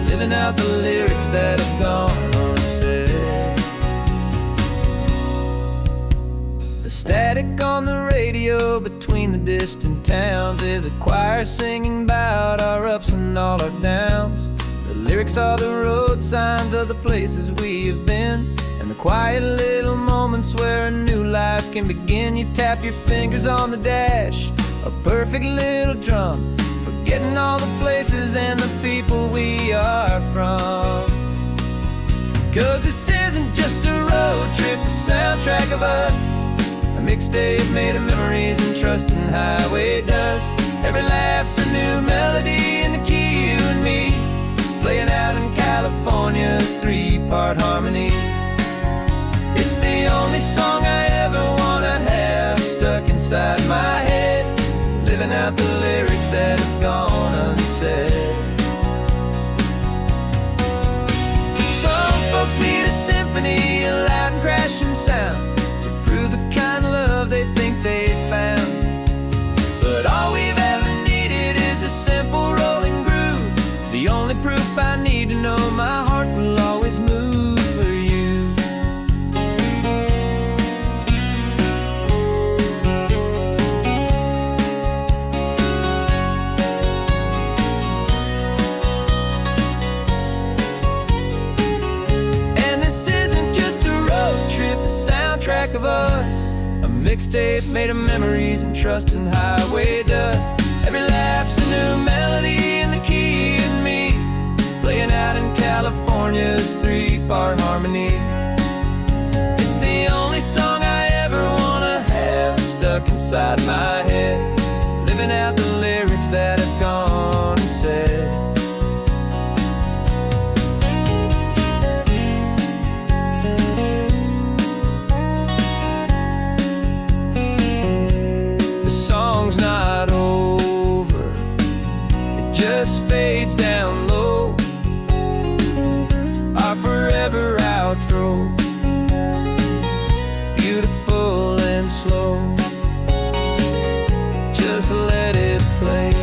living out the lyrics that have gone unsaid. The static on the radio between the distant towns is a choir singing about our ups and all our downs. The lyrics are the road signs of the places we have been, and the quiet little moments where a new life can begin. You tap your fingers on the dash, a perfect little drum, forgetting all the places and the people we are from. 'Cause this isn't just a road trip, the soundtrack of us. A mixtape made of memories and trust in highway dust. Every laugh's a new melody in the key, you and me, playing out in California's three-part harmony. It's the only song I ever wanna have stuck inside my head, living out the lyrics that have gone unsaid. Some folks need a symphony, a loud and crashing sound, the kind of love they think they found. But all we've ever needed is a simple rolling groove, the only proof I need to know my heart will always move for you. And this isn't just a road trip, the soundtrack of us. A mixtape made of memories and trust in highway dust. Every laugh's a new melody in the key, and me, playing out in California's three-part harmony. It's the only song I ever wanna have stuck inside my head, living out the lyrics that have gone unsaid. Not over, it just fades down low, our forever outro, beautiful and slow, just let it play.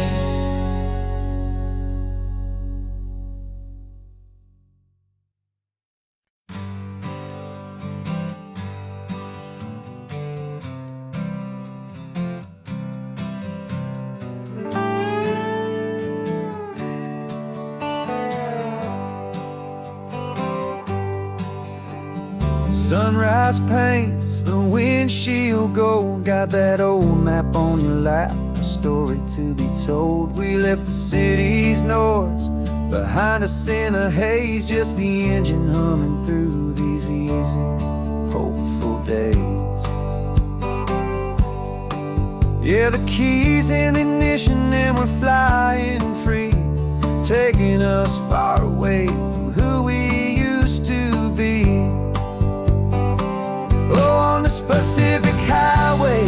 Sunrise paints the windshield gold, got that old map on your lap, a story to be told. We left the city's noise behind us in the haze, just the engine humming through these easy, hopeful days. Yeah, the keys in the ignition and we're flying free, taking us far away from who we used to be. Oh, on this Pacific highway,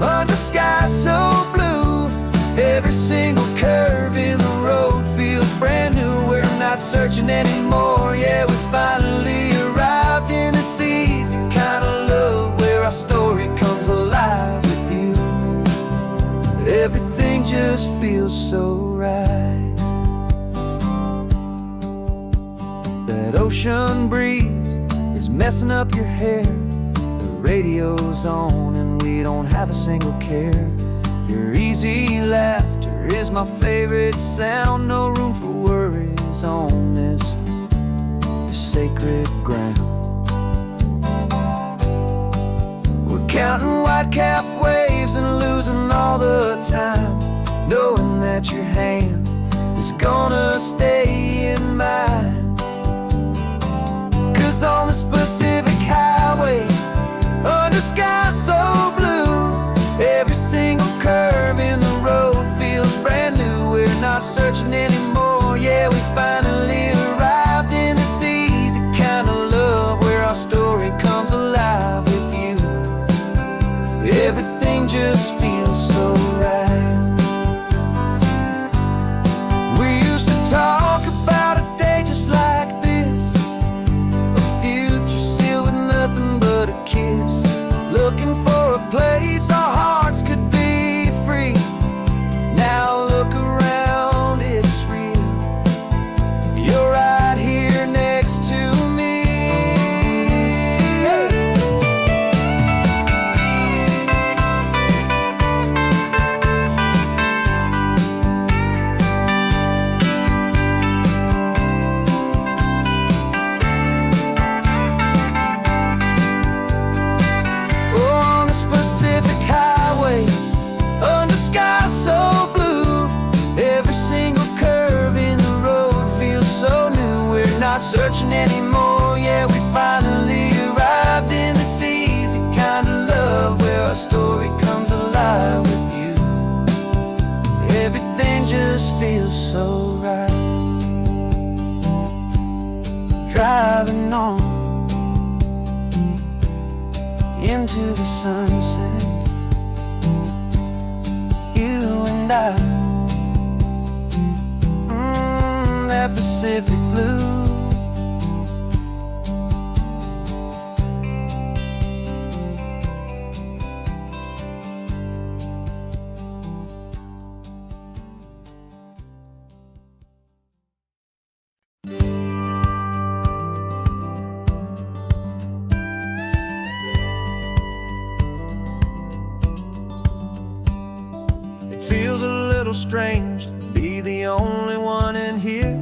under sky so blue, every single curve in the road feels brand new. We're not searching anymore, yeah, we finally arrived in this easy kind of love, where our story comes alive with you. just feels so right. That ocean breeze is messing up your hair. The radio's on and we don't have a single care. Your easy laughter is my favorite sound. No room for worries on this sacred ground. We're counting white-capped waves and losing all the time, knowing that your hand is gonna stay in mine. 'Cause on this Pacific highway, under sky so blue, every single curve in the road feels brand new. We're not searching anymore, yeah, we finally arrived in this easy kind of love where our story comes alive with you. Everything just feels so right. We used to talk about a day just like this, a future sealed with nothing but a kiss, looking for a place our hearts could be free. Now look around, it's real. You're right here next to me. On this Pacific highway, under sky so blue, every single curve in the road feels so new. We're not searching anymore, yeah, we finally arrived in this easy kind of love where our story comes alive with you. Everything just feels so right. Driving on into the sunset, you and I, that Pacific blue. It feels a little strange to be the only one in here.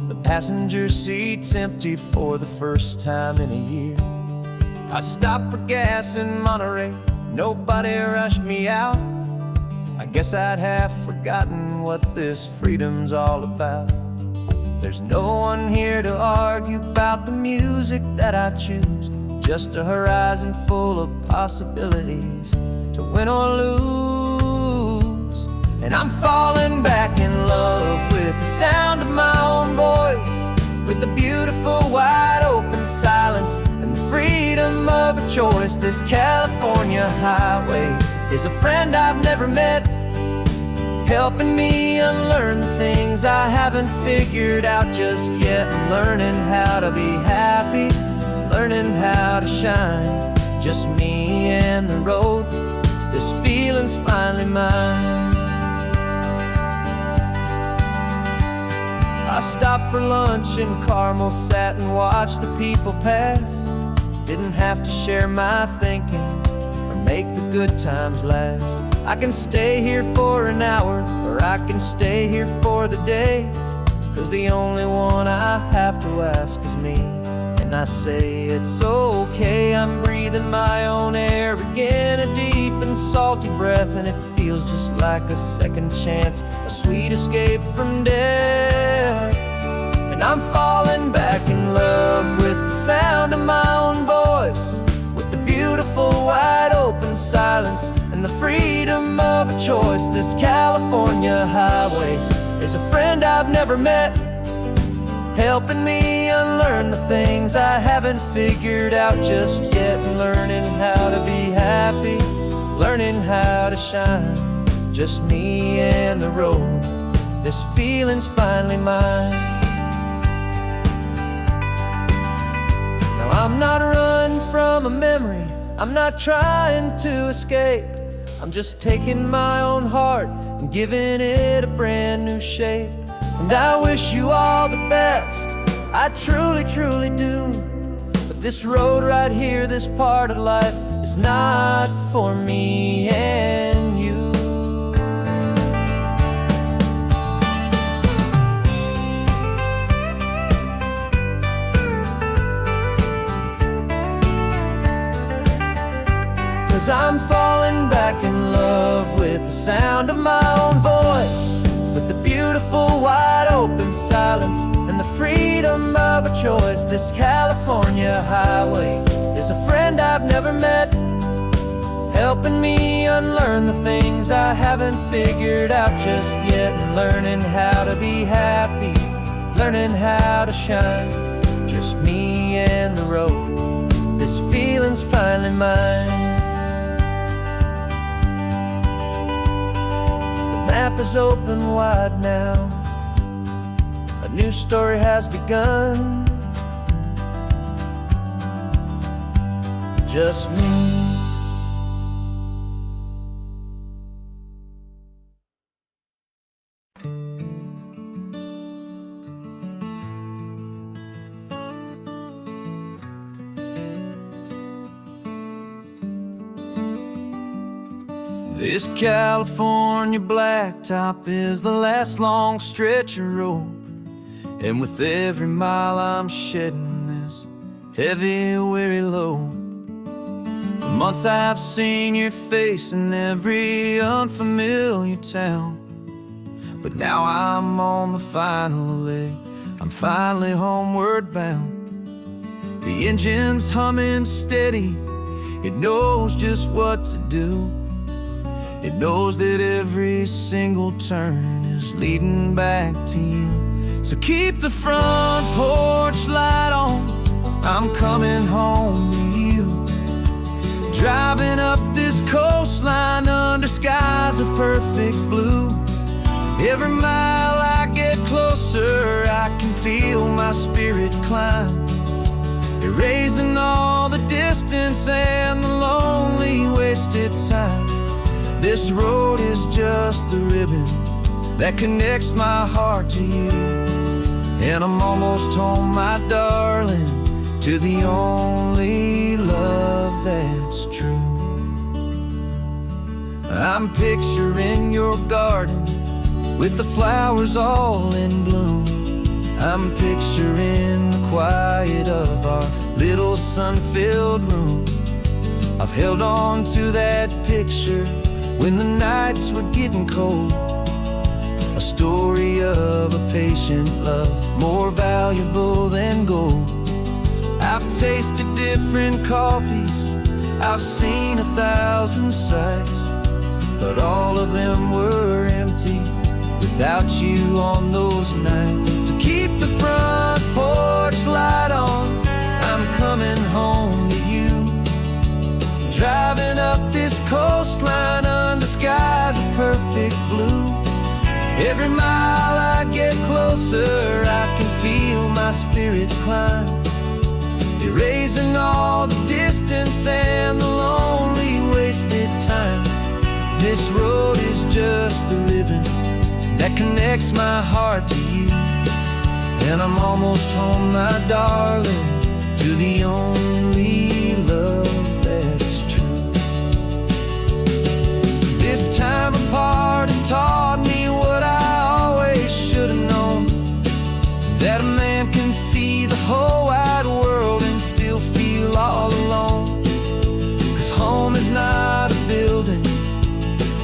The passenger seat's empty for the first time in a year. I stopped for gas in Monterey, nobody rushed me out. I guess I'd have forgotten what this freedom's all about. There's no one here to argue about the music that I choose, just a horizon full of possibilities to win or lose. And I'm falling back in love with the sound of my own voice, with the beautiful wide open silence and the freedom of a choice. This California highway is a friend I've never met, helping me unlearn the things I haven't figured out just yet. I'm learning how to be happy, learning how to shine, just me and the road. This feeling's finally mine. I stopped for lunch in Carmel, sat and watched the people pass. Didn't have to share my thinking or make the good times last. I can stay here for an hour, or I can stay here for the day, 'cause the only one I have to ask is me. And I say it's okay, I'm breathing my own air again, a deep and salty breath, and it feels just like a second chance, a sweet escape from death. And I'm falling back in love with the sound of my own voice, with the beautiful wide open silence and the freedom of a choice. This California highway is a friend I've never met, helping me unlearn the things I haven't figured out just yet. Learning how to be happy, learning how to shine, just me and the road. This feeling's finally mine. Now I'm not running from a memory, I'm not trying to escape. I'm just taking my own heart and giving it a brand new shape. And I wish you all the best, I truly, truly do. But this road right here, this part of life, is not for me and you. 'Cause I'm falling back in love with the sound of my own voice, with the beautiful wide open silence and the freedom of a choice. This California highway is a friend I've never met, helping me unlearn the things I haven't figured out just yet, and learning how to be happy, learning how to shine. Just me and the road, this feeling's finally mine. The map is open wide now, a new story has begun. Just me. This California blacktop is the last long stretch of road, and with every mile I'm shedding this heavy, weary load. For months I've seen your face in every unfamiliar town, but now I'm on the final leg, I'm finally homeward bound. The engine's humming steady, it knows just what to do. It knows that every single turn is leading back to you. So keep the front porch light on, I'm coming home to you. Driving up this coastline under skies of perfect blue. Every mile I get closer, I can feel my spirit climb, erasing all the distance and the lonely wasted time. This road is just the ribbon that connects my heart to you, and I'm almost home, my darling, to the only love that's true. I'm picturing your garden with the flowers all in bloom. I'm picturing the quiet of our little sun-filled room. I've held on to that picture when the nights were getting cold, a story of a patient love, more valuable than gold. I've tasted different coffees, I've seen 1,000 sights, but all of them were empty without you on those nights. So keep the front porch light on, I'm coming home to you. Driving up this coastline under skies of perfect blue. Every mile I get closer, I can feel my spirit climb, erasing all the distance and the lonely wasted time. This road is just the ribbon that connects my heart to you, and I'm almost home, my darling, to the only love that's true. This time apart has taught me what I always should have known, that a man can see the whole wide world and still feel all alone. 'Cause home is not a building,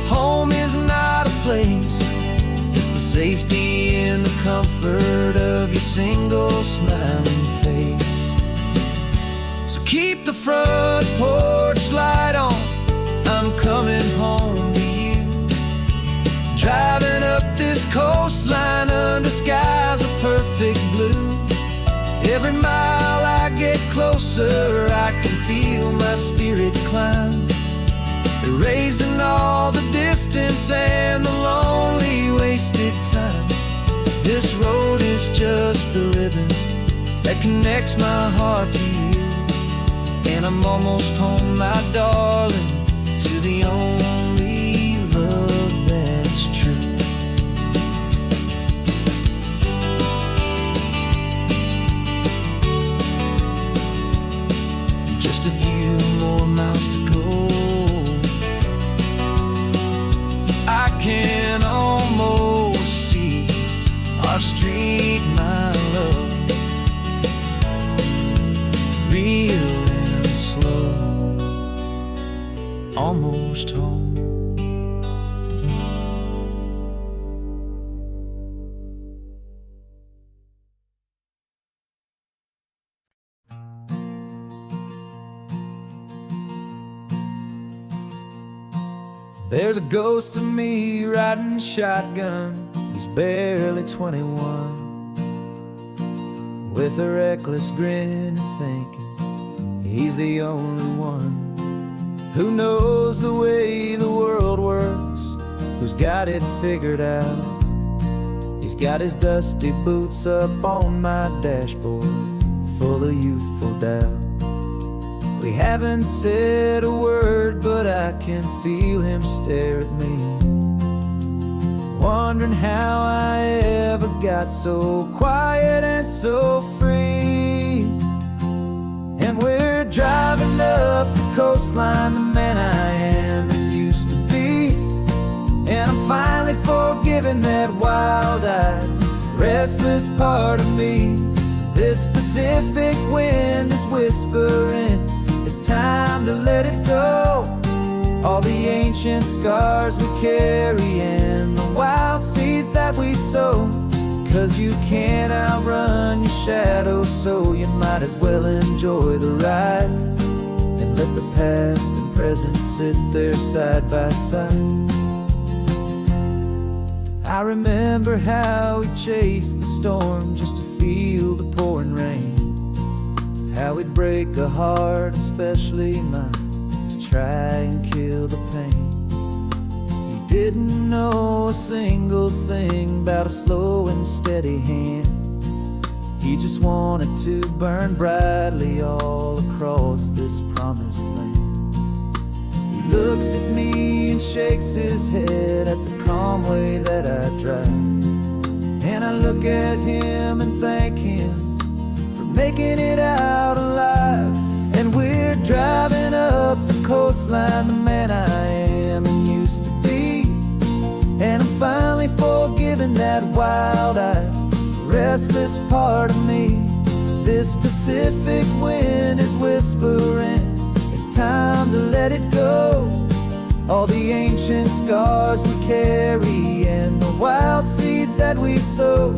home is not a place, it's the safety and the comfort of your single smiling face. So keep the front porch light on, I'm coming home to you. Driving up this coastline under skies of perfect blue. Every mile I get closer, I can feel my spirit climb, erasing all the distance and the lonely wasted time. This road is just the ribbon that connects my heart to you, and I'm almost home, my darling, to the only street, my love, real and slow, almost home. There's a ghost of me riding shotgun. He's barely 21, with a reckless grin and thinking he's the only one who knows the way the world works, who's got it figured out. He's got his dusty boots up on my dashboard, full of youthful doubt. We haven't said a word, but I can feel him stare at me, wondering how I ever got so quiet and so free. And we're driving up the coastline, the man I am and used to be. And I'm finally forgiving that wild-eyed, restless part of me. This Pacific wind is whispering, it's time to let it go. All the ancient scars we carry and the wild seeds that we sow. 'Cause you can't outrun your shadow, so you might as well enjoy the ride and let the past and present sit there side by side. I remember how we chased the storm just to feel the pouring rain, how we'd break a heart, especially mine, to try and kill the pain. He didn't know a single thing about a slow and steady hand. He just wanted to burn brightly all across this promised land. He looks at me and shakes his head at the calm way that I drive, and I look at him and thank him making it out alive. And we're driving up the coastline, the man I am and used to be. And I'm finally forgiving that wild-eyed, restless part of me. This Pacific wind is whispering, it's time to let it go. All the ancient scars we carry and the wild seeds that we sow.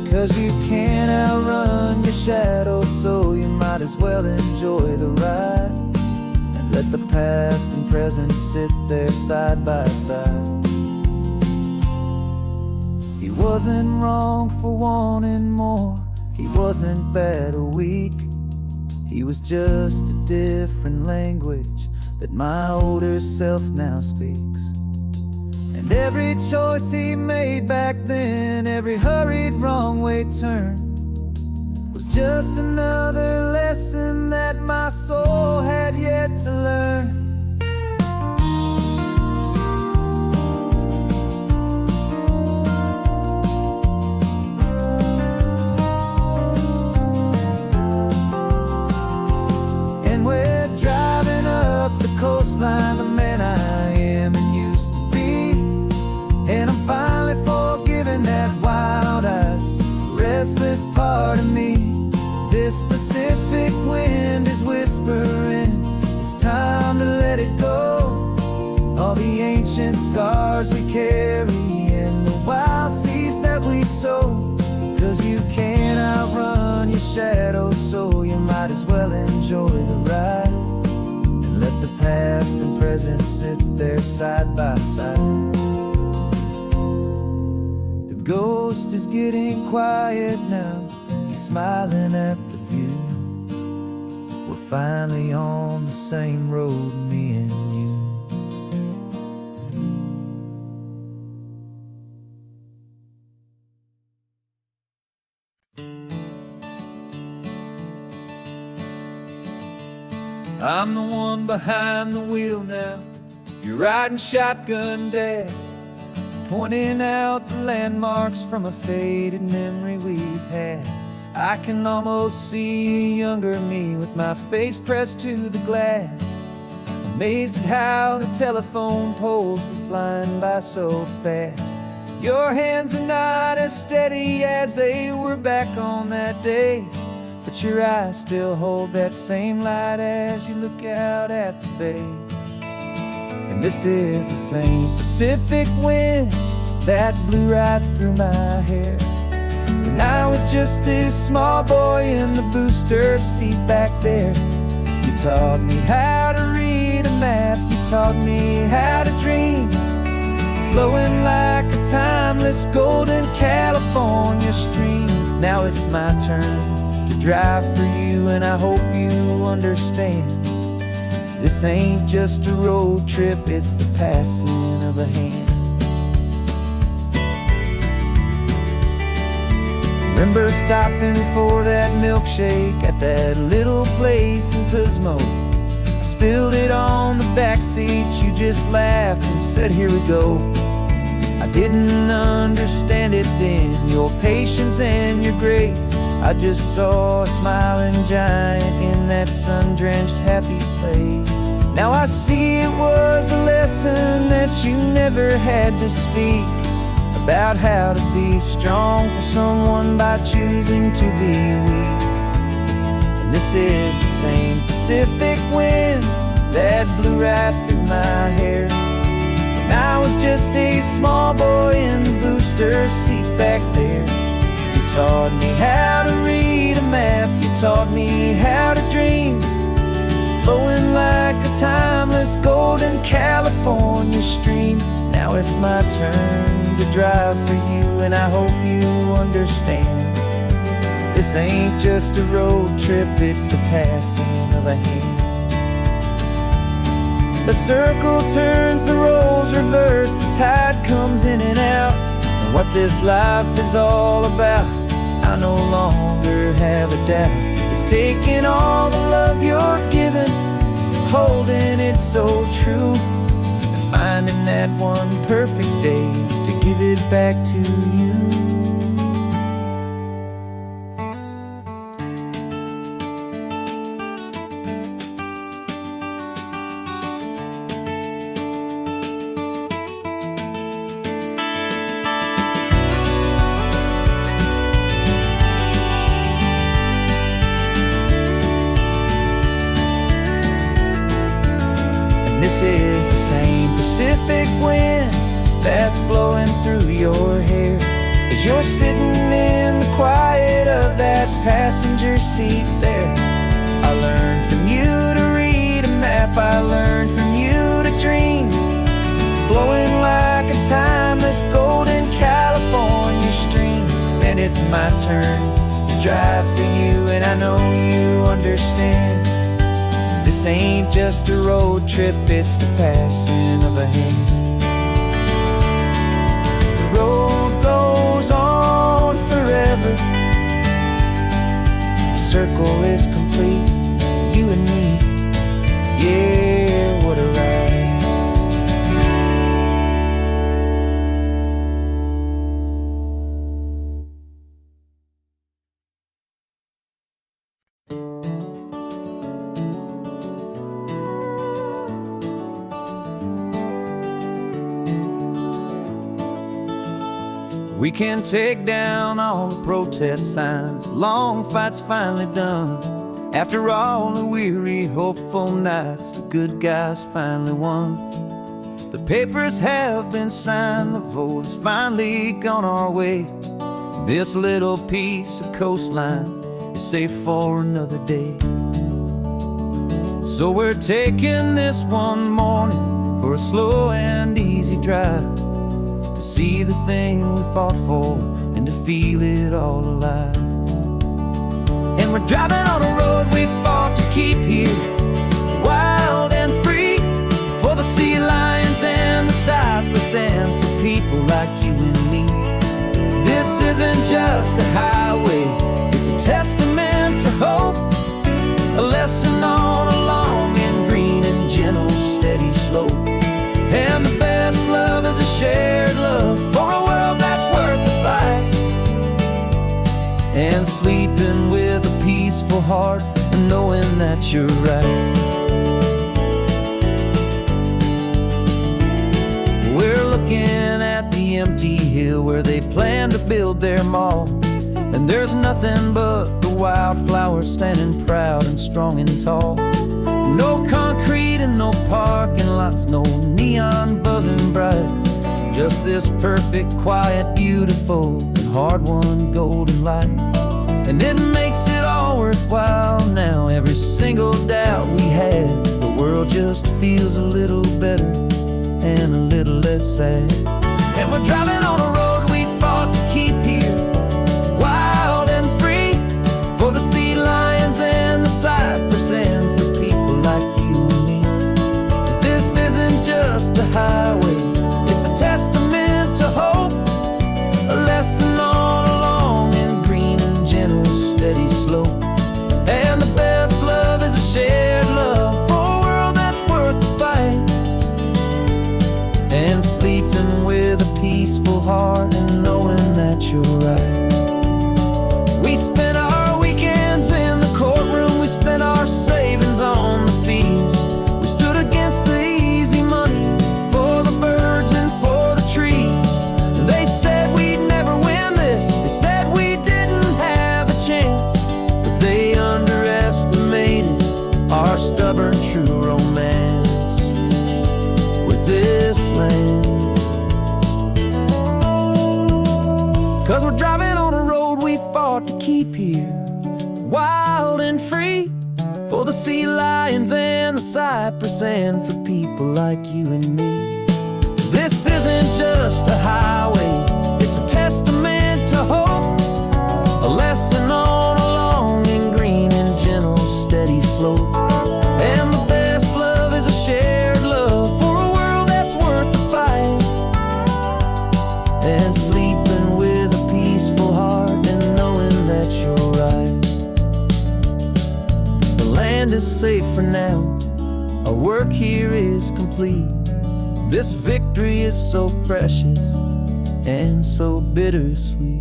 'Cause you can't outrun your shadow, so you might as well enjoy the ride and let the past and present sit there side by side. He wasn't wrong for wanting more, he wasn't bad or weak. He was just a different language that my older self now speaks. And every choice he made back then, every hurried wrong way turn, was just another lesson that my soul had yet to learn. And we're driving up the coastline, the man I am and used to be. And I'm finally forgiving that wild-eyed, restless part of me. This Pacific wind is whispering, it's time to let it go. All the ancient scars we carry and the wild seeds that we sow. 'Cause you can't outrun your shadow, so you might as well enjoy the ride and let the past and present sit there side by side. The ghost is getting quiet now, he's smiling at the view. We're finally on the same road, me and you. I'm the one behind the wheel now, you're riding shotgun, Dad, pointing out the landmarks from a faded memory we've had. I can almost see a younger me with my face pressed to the glass, amazed at how the telephone poles were flying by so fast. Your hands are not as steady as they were back on that day, but your eyes still hold that same light as you look out at the bay. And this is the same Pacific wind that blew right through my hair. And I was just a small boy in the booster seat back there. You taught me how to read a map, you taught me how to dream, flowing like a timeless golden California stream. Now it's my turn to drive for you, and I hope you understand. This ain't just a road trip, it's the passing of a hand. Remember stopping for that milkshake at that little place in Pismo? I spilled it on the back seat, you just laughed and said, here we go. I didn't understand it then, your patience and your grace. I just saw a smiling giant in that sun-drenched happy place. Now I see it was a lesson that you never had to speak, about how to be strong for someone by choosing to be weak. And this is the same Pacific wind that blew right through my hair. When I was just a small boy in the booster seat back there. You taught me how to read a map, you taught me how to dream, flowing like a timeless golden California stream. Now it's my turn to drive for you, and I hope you understand. This ain't just a road trip, it's the passing of a hand. The circle turns, the roles reverse, the tide comes in and out. And what this life is all about, I no longer have a doubt. It's taking all the love you're giving, holding it so true, and finding that one perfect day to give it back to you. This is the same Pacific wind that's blowing through your hair, as you're sitting in the quiet of that passenger seat there. I learned from you to read a map, I learned from you to dream, flowing like a timeless golden California stream. And it's my turn to drive for you, and I know you understand. This ain't just a road trip, it's the passing of a hand. The road goes on forever, the circle is complete, you and me, yeah, what a ride. We can take down all the protest signs, long fight's finally done. After all the weary, hopeful nights, the good guys finally won. The papers have been signed, the vote has finally gone our way. This little piece of coastline is safe for another day. So we're taking this one morning for a slow and easy drive, to see the thing we fought for and to feel it all alive. And we're driving on a road we fought to keep here, wild and free, for the sea lions and the cypress and for people like you and me. This isn't just a highway, it's a testament to hope, a lesson on a long and green and gentle steady slope. And the best love is a shared love for a world that's worth the fight, and sleeping with a peaceful heart and knowing that you're right. We're looking at the empty hill where they plan to build their mall. And there's nothing but the wildflowers standing proud and strong and tall. No concrete and no parking lots, no neon buzzing bright. Just this perfect, quiet, beautiful, and hard-won golden light. And it makes it all worthwhile now. Every single doubt we had, the world just feels a little better and a little less sad. And we're driving on a road we fought to keep here, wild and free, for the sea lions and the cypress and for people like you and me. This isn't just a highway, it's a testament to hope, a lesson all along in green and gentle, steady slope. And the best love is a shared love for a world that's worth the fight. And sleeping with a peaceful heart and knowing that you're right. We spent our weekends in the courtroom, we spent our savings on the fees. We stood against the easy money for the birds and for the trees. And they said we'd never win this, they said we didn't have a chance, but they underestimated our stubborn true romance with this land. 'Cause we're driving on a road we fought to keep here, wild and free, for the sea lions and the cypress and for people like you and me. This isn't just a highway, it's a testament to hope, a lesson on a long and green and gentle, steady slope. And the best love is a shared love for a world that's worth the fight. And sleeping with a peaceful heart and knowing that you're right. The land is safe for now, our work here is complete. This victory is so precious and so bittersweet.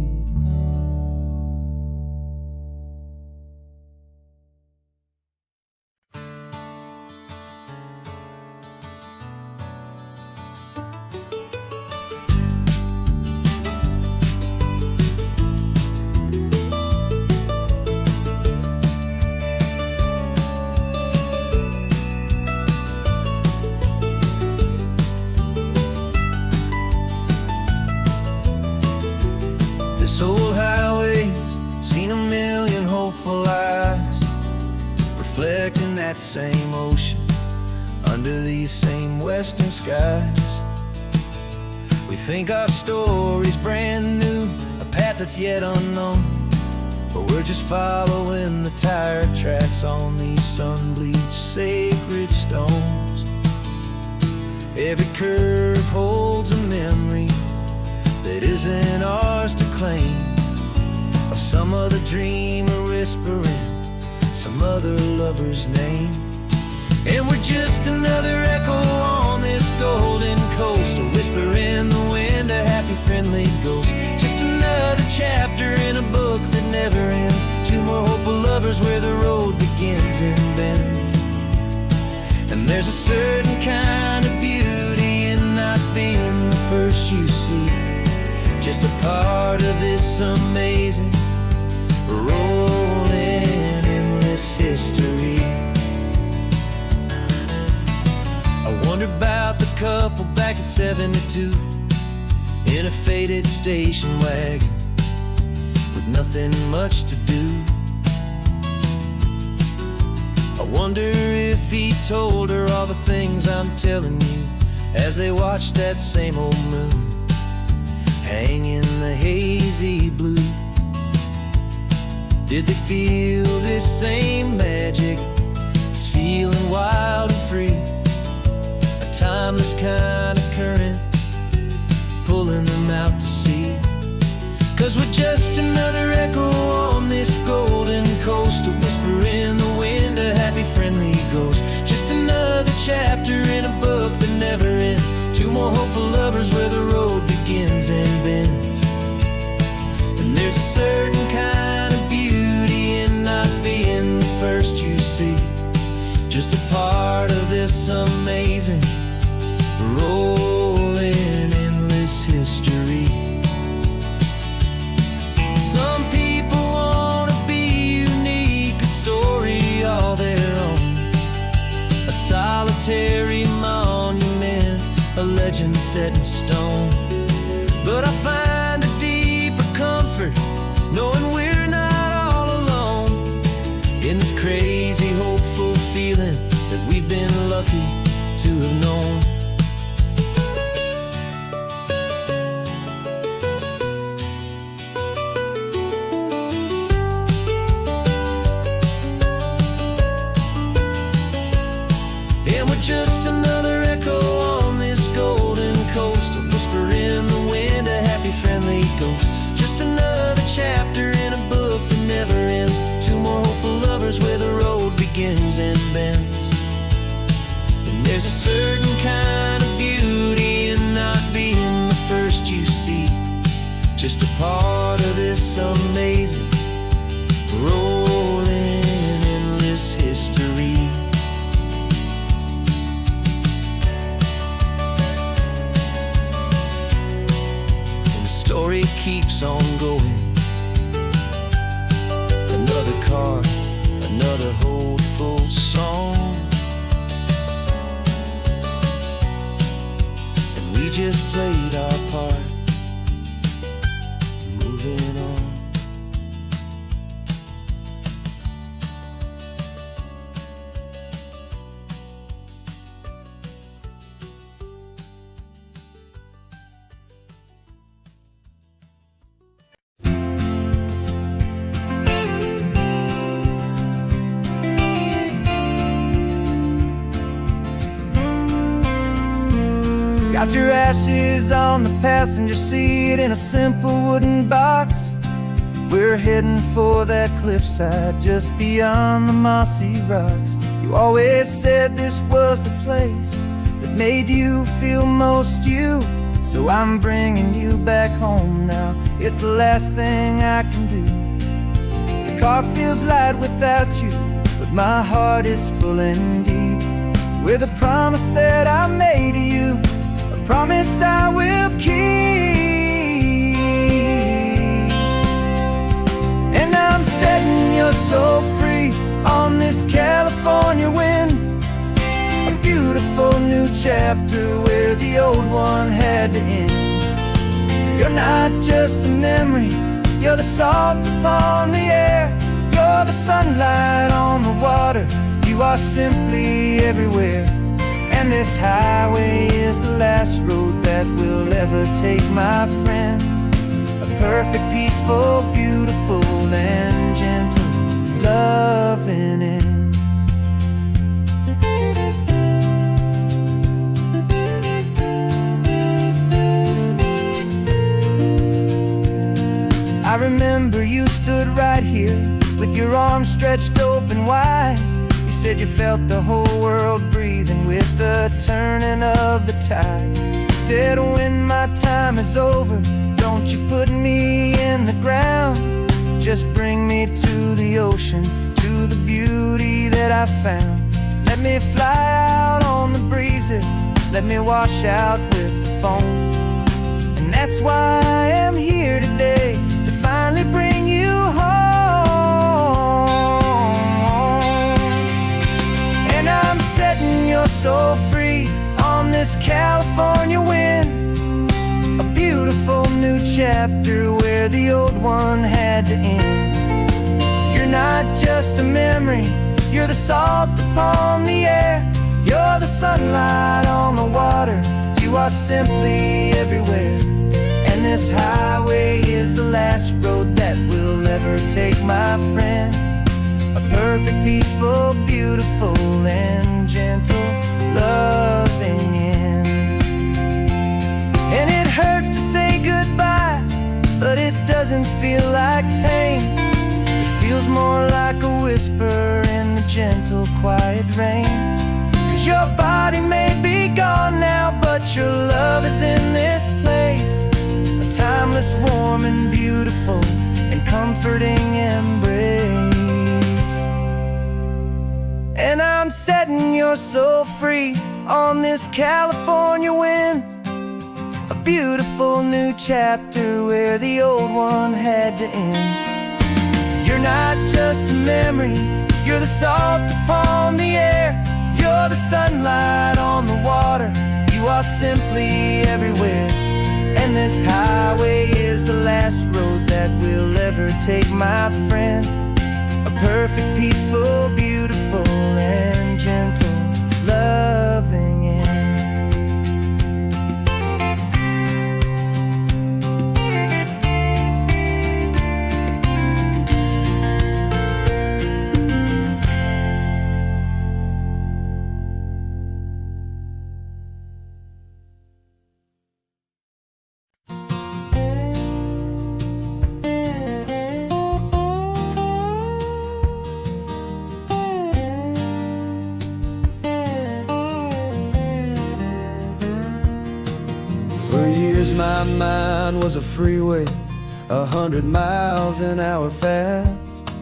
This old highway's seen a million hopeful eyes, reflecting that same ocean under these same western skies. We think our story's brand new, a path that's yet unknown, but we're just following the tire tracks on these sun-bleached sacred stones. Every curve holds a memory that isn't ours to claim, of some other dreamer whispering some other lover's name. And we're just another echo on this golden coast, a whisper in the wind, a happy friendly ghost. Just another chapter in a book that never ends, two more hopeful lovers where the road begins and bends. And there's a certain kind of beauty in not being the first you see, just a part of this amazing, rolling, endless history. I wonder about the couple back in '72 in a faded station wagon with nothing much to do. I wonder if he told her all the things I'm telling you as they watched that same old moon hang in the hazy blue. Did they feel this same magic, this feeling wild and free, a timeless kind of current pulling them out to sea? 'Cause we're just another echo on this golden coast, a whisper in the wind, a happy friendly ghost. Just another chapter in a book that never ends, two more hopeful lovers where the road begins and bends. And there's a certain kind of beauty in not being the first you see, just a part of this amazing road. set in stone. But I find a deeper comfort knowing we're not all alone in this crazy, hopeful feeling that we've been lucky to have known. And we're just another echo on this golden coast, a whisper in the wind, a happy, friendly ghost. Just another chapter in a book that never ends. Two more hopeful lovers where the road begins and bends. And there's a certain kind of beauty in not being the first you see, just a part of this amazing, rolling, endless history. Story keeps on going. Another card, another hopeful song, and we just played our part, moving on. Got your ashes on the passenger seat in a simple wooden box. We're heading for that cliffside just beyond the mossy rocks. You always said this was the place that made you feel most you, so I'm bringing you back home now. It's the last thing I can do. The car feels light without you, but my heart is full and deep with a promise that I made to you, promise I will keep. And I'm setting your soul free on this California wind, a beautiful new chapter where the old one had to end. You're not just a memory, you're the salt upon the air, you're the sunlight on the water, you are simply everywhere. And this highway is the last road that we'll ever take, my friend. A perfect, peaceful, beautiful, and gentle, loving end. I remember you stood right here with your arms stretched open wide. You said you felt the whole world breathing with the turning of the tide. You said when my time is over, don't you put me in the ground, just bring me to the ocean, to the beauty that I found. Let me fly out on the breezes, let me wash out with the foam. And that's why I am here today, to finally bring you home. Setting your soul free on this California wind, a beautiful new chapter where the old one had to end. You're not just a memory, you're the salt upon the air, you're the sunlight on the water, you are simply everywhere. And this highway is the last road that we'll ever take, my friend. A perfect, peaceful, beautiful, and gentle, loving end. And it hurts to say goodbye, but it doesn't feel like pain. It feels more like a whisper in the gentle, quiet rain. 'Cause your body may be gone now, but your love is in this place, a timeless, warm, and beautiful, and comforting embrace. And I'm setting your soul free on this California wind, a beautiful new chapter where the old one had to end. You're not just a memory, you're the salt upon the air, you're the sunlight on the water, you you are simply everywhere. And this highway is the last road that we'll ever take, my friend. A perfect, peaceful, beautiful, and gentle, loving end. For years my mind was a freeway, 100 miles an hour fast,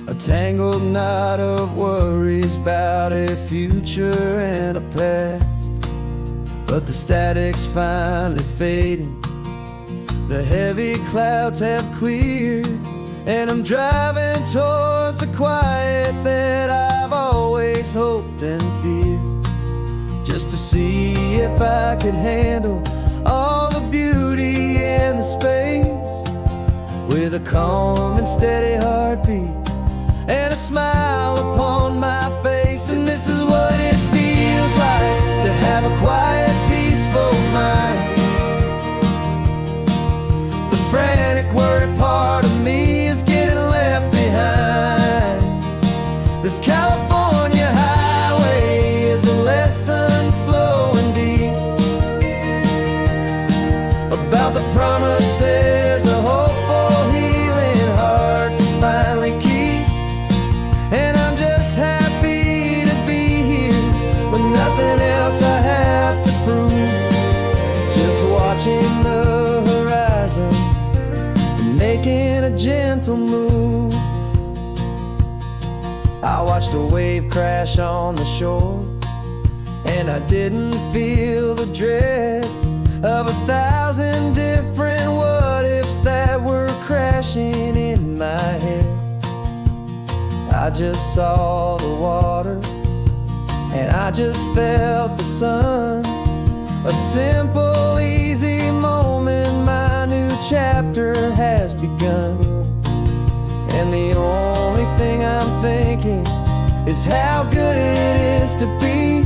a tangled knot of worries about a future and a past. But the static's finally fading, the heavy clouds have cleared, and I'm driving towards the quiet that I've always hoped and feared, just to see if I could handle all the beauty and the space, with a calm and steady heartbeat and a smile upon my face. And this is what it feels like to have a quiet, peaceful mind. The frantic, worried part of me is getting left behind. This California highway is a lesson slow and deep about the promises a hopeful, healing heart can finally keep. And I'm just happy to be here with nothing else I have to prove, just watching the horizon and making a gentle move. I watched a wave crash on the shore, and I didn't feel the dread of 1,000 different what-ifs that were crashing in my head. I just saw the water, and I just felt the sun. A simple, easy moment, my new chapter has begun. And the only thing I'm thinking is how good it is to be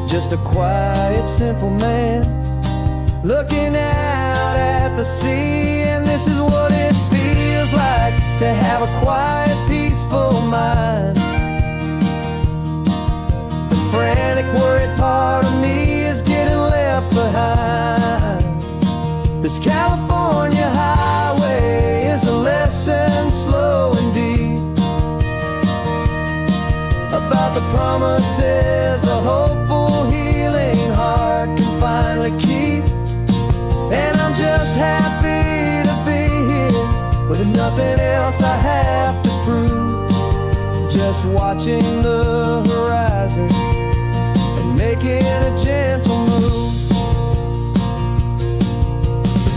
just a quiet, simple man looking out at the sea. And this is what it feels like to have a quiet, peaceful mind. The frantic, worried part of me is getting left behind. This California highway is a lesson slow and deep about the promises a hopeful, healing heart can finally keep. And I'm just happy to be here with nothing else I have to prove, just watching the horizon and making a gentle move.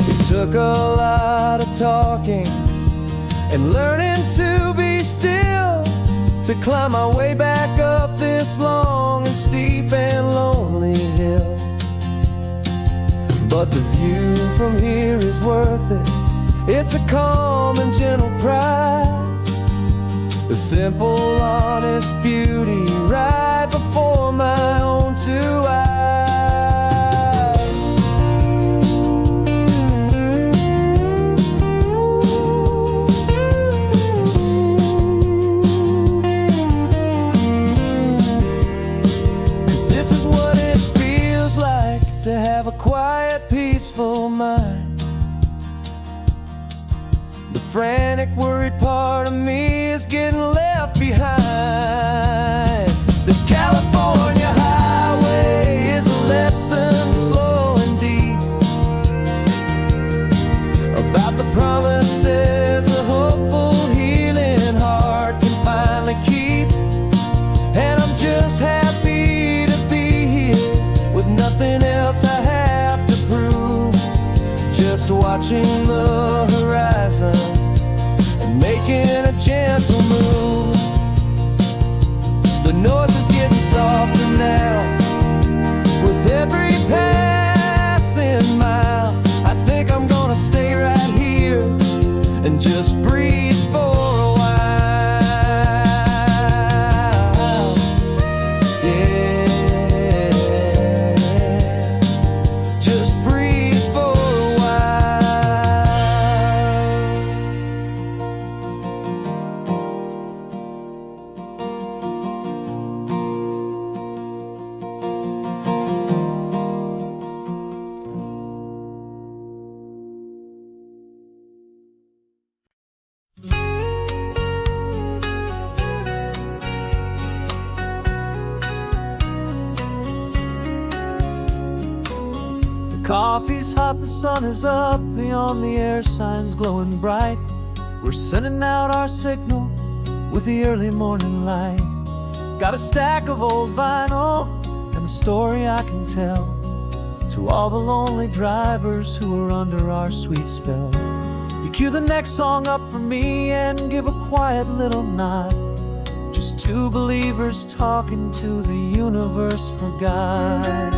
It took a lot of talking and learning to be still to climb my way back up this long and steep and lonely hill. But the view from here is worth it. It's a calm and gentle prize, the simple, honest beauty right before my own two eyes. 'Cause this is what it feels like to have a quiet, peaceful mind. The frantic, worried part of me is getting left behind. This California highway is a lesson slow and deep about the promises a hopeful, healing heart can finally keep. And I'm just happy to be here with nothing else I have to prove, just watching the horizon and making a gentle move. The noise is getting softer now with Coffee's hot, the sun is up, the on-the-air sign's glowing bright. We're sending out our signal with the early morning light. Got a stack of old vinyl and a story I can tell to all the lonely drivers who are under our sweet spell. You cue the next song up for me and give a quiet little nod. Just two believers talking to the universe for God.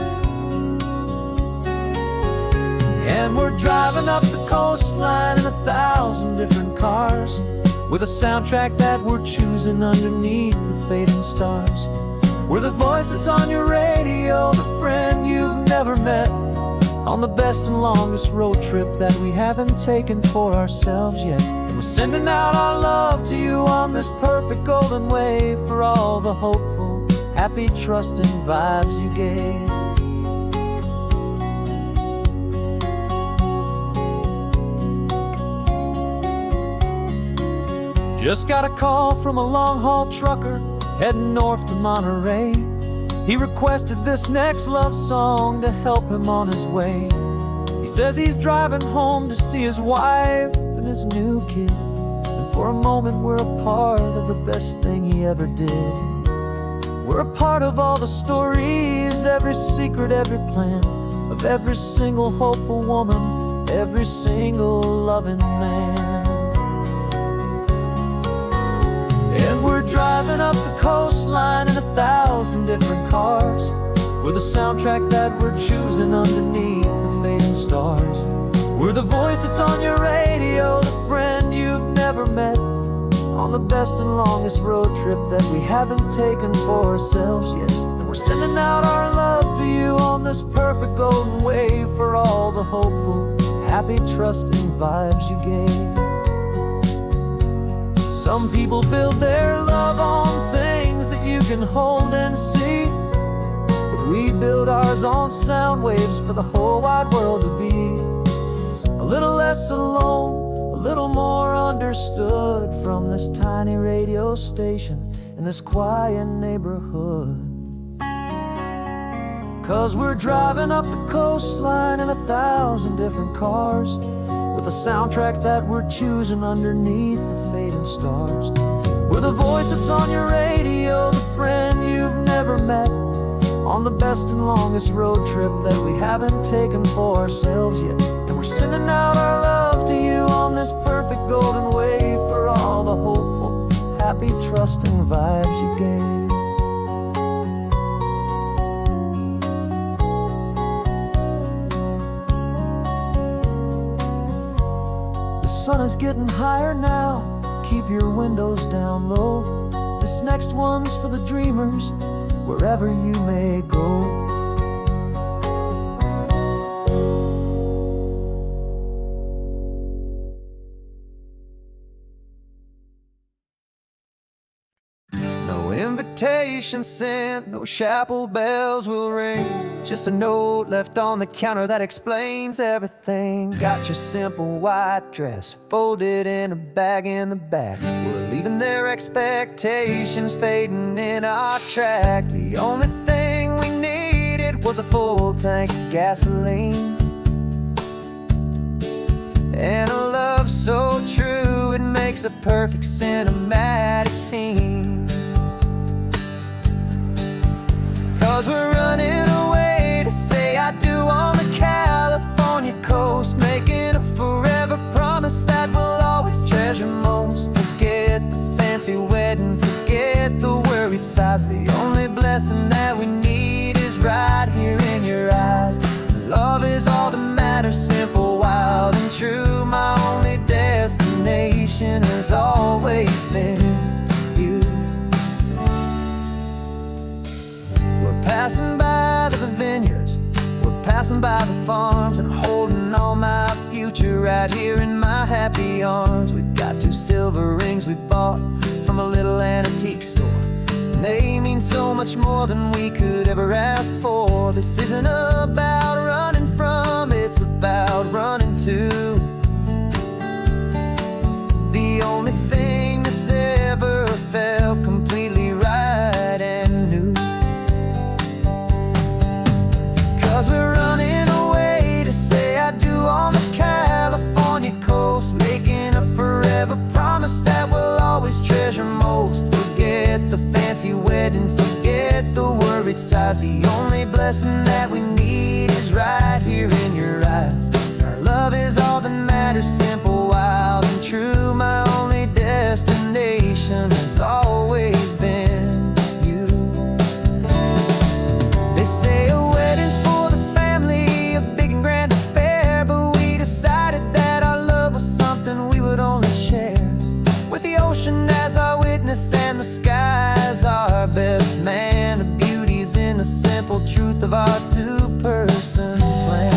And we're driving up the coastline in 1,000 different cars, with a soundtrack that we're choosing underneath the fading stars. We're the voice that's on your radio, the friend you've never met, on the best and longest road trip that we haven't taken for ourselves yet. And we're sending out our love to you on this perfect golden wave for all the hopeful, happy, trusting vibes you gave. Just got a call from a long-haul trucker heading north to Monterey. He requested this next love song to help him on his way. He says he's driving home to see his wife and his new kid, and for a moment we're a part of the best thing he ever did. We're a part of all the stories, every secret, every plan, of every single hopeful woman, every single loving man. And we're driving up the coastline in 1,000 different cars, with a soundtrack that we're choosing underneath the fading stars. We're the voice that's on your radio, the friend you've never met, on the best and longest road trip that we haven't taken for ourselves yet. And we're sending out our love to you on this perfect golden wave for all the hopeful, happy, trusting vibes you gave. Some people build their love on things that you can hold and see, but we build ours on sound waves for the whole wide world to be a little less alone, a little more understood, from this tiny radio station in this quiet neighborhood. 'Cause we're driving up the coastline in 1,000 different cars, with a soundtrack that we're choosing underneath the fading stars. We're the voice that's on your radio, the friend you've never met, on the best and longest road trip that we haven't taken for ourselves yet. And we're sending out our love to you on this perfect golden wave for all the hopeful, happy, trusting vibes you gave. The sun is getting higher now, keep your windows down low. This next one's for the dreamers, wherever you may go. No invitation sent, no chapel bells will ring, just a note left on the counter that explains everything. Got your simple white dress folded in a bag in the back. We're leaving their expectations fading in our track. The only thing we needed was a full tank of gasoline, and a love so true it makes a perfect cinematic scene. 'Cause we're running away to say I do on the California coast, making a forever promise that we'll always treasure most. Forget the fancy wedding, forget the worried sighs. The only blessing that we need is right here in your eyes. Love is all that matters, simple, wild, and true. My only destination has always been you. We're passing by the vineyards, we're passing by the farms, and holding all my future right here in my happy arms. We've got 2 silver rings we bought from a little antique store, and they mean so much more than we could ever ask for. This isn't about running from, it's about running to. The only thing that's ever felt completely right and new. 'Cause we're running away wedding, forget the worried sighs. The only blessing that we need is right here in your eyes. Our love is all that matters, simple, wild, and true. My only destination has always been you. They say a wedding's for the family, a big and grand affair, but we decided that our love was something we would only share with the ocean as our witness and the sky as our best man. The beauty's in the simple truth of our two-person plan.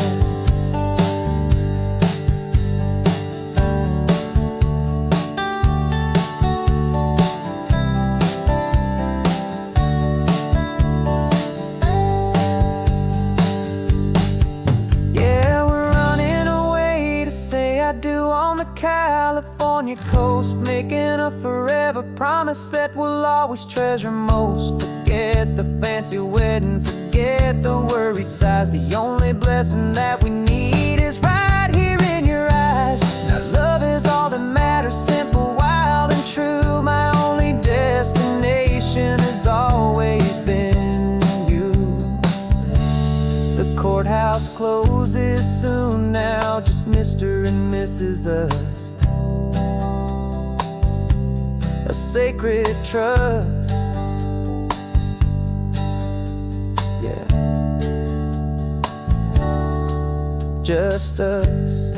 Yeah, we're running away to say I do on the California coast, making a forever promise that we'll always treasure most. Forget the fancy wedding, forget the worried sighs. The only blessing that we need is right here in your eyes. Now love is all that matters, simple, wild, and true. My only destination has always been you. The courthouse closes soon now, just Mr. and Mrs. Us, a sacred trust. Yeah, just us.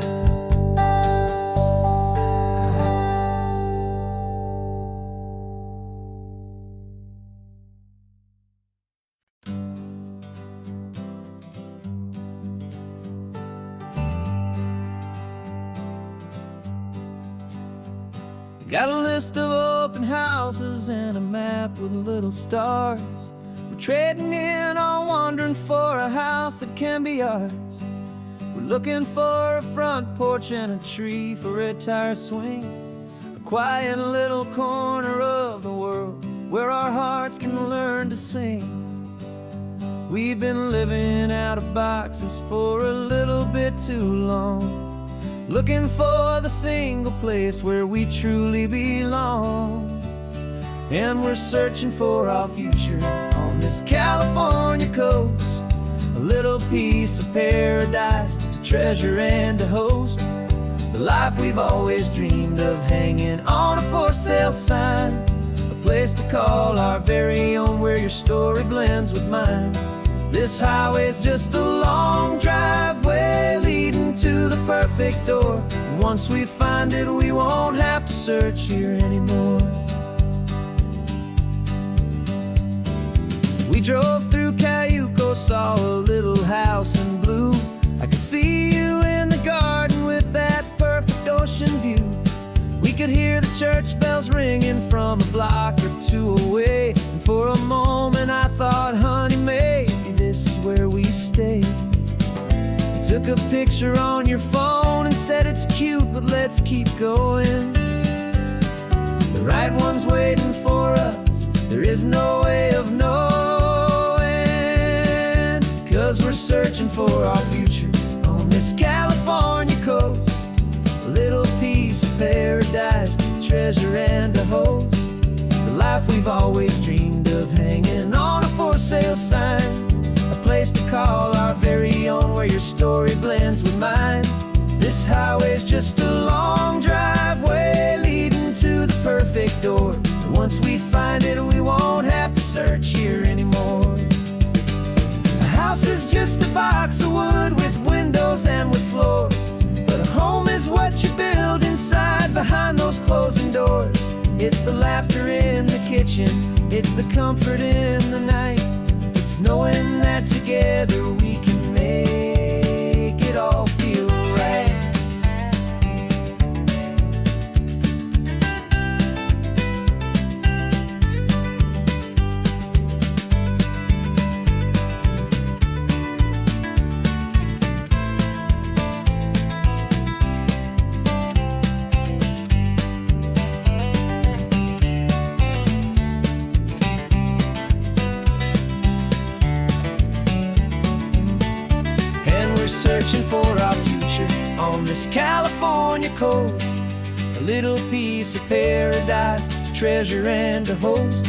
Got a list of open houses and a map with little stars. We're trading in or wandering for a house that can be ours. We're looking for a front porch and a tree for a tire swing, a quiet little corner of the world where our hearts can learn to sing. We've been living out of boxes for a little bit too long, looking for the single place where we truly belong. And we're searching for our future on this California coast, a little piece of paradise to treasure and to host, the life we've always dreamed of, hanging on a for sale sign, a place to call our very own where your story blends with mine. This highway's just a long driveway leading to the perfect door, and once we find it we won't have to search here anymore. We drove through Cayuco, saw a little house in blue. I could see you in the garden with that perfect ocean view. We could hear the church bells ringing from a block or two away, and for a moment I thought, honey, maybe this is where we stay. You took a picture on your phone and said it's cute, but let's keep going. The right one's waiting for us, there is no way of knowing, 'cause we're searching for our future on this California coast, a little piece of paradise to treasure and to host, the life we've always dreamed of, hanging on a for sale sign, a place to call our very own where your story blends with mine. This highway's just a long driveway leading to the perfect door, and once we find it we won't have to search here anymore. A house is just a box of wood with windows and with floors, but a home is what you build inside behind those closing doors. It's the laughter in the kitchen, it's the comfort in the night, it's knowing that together we can make it all feel right. Searching for our future on this California coast, a little piece of paradise to treasure and to host,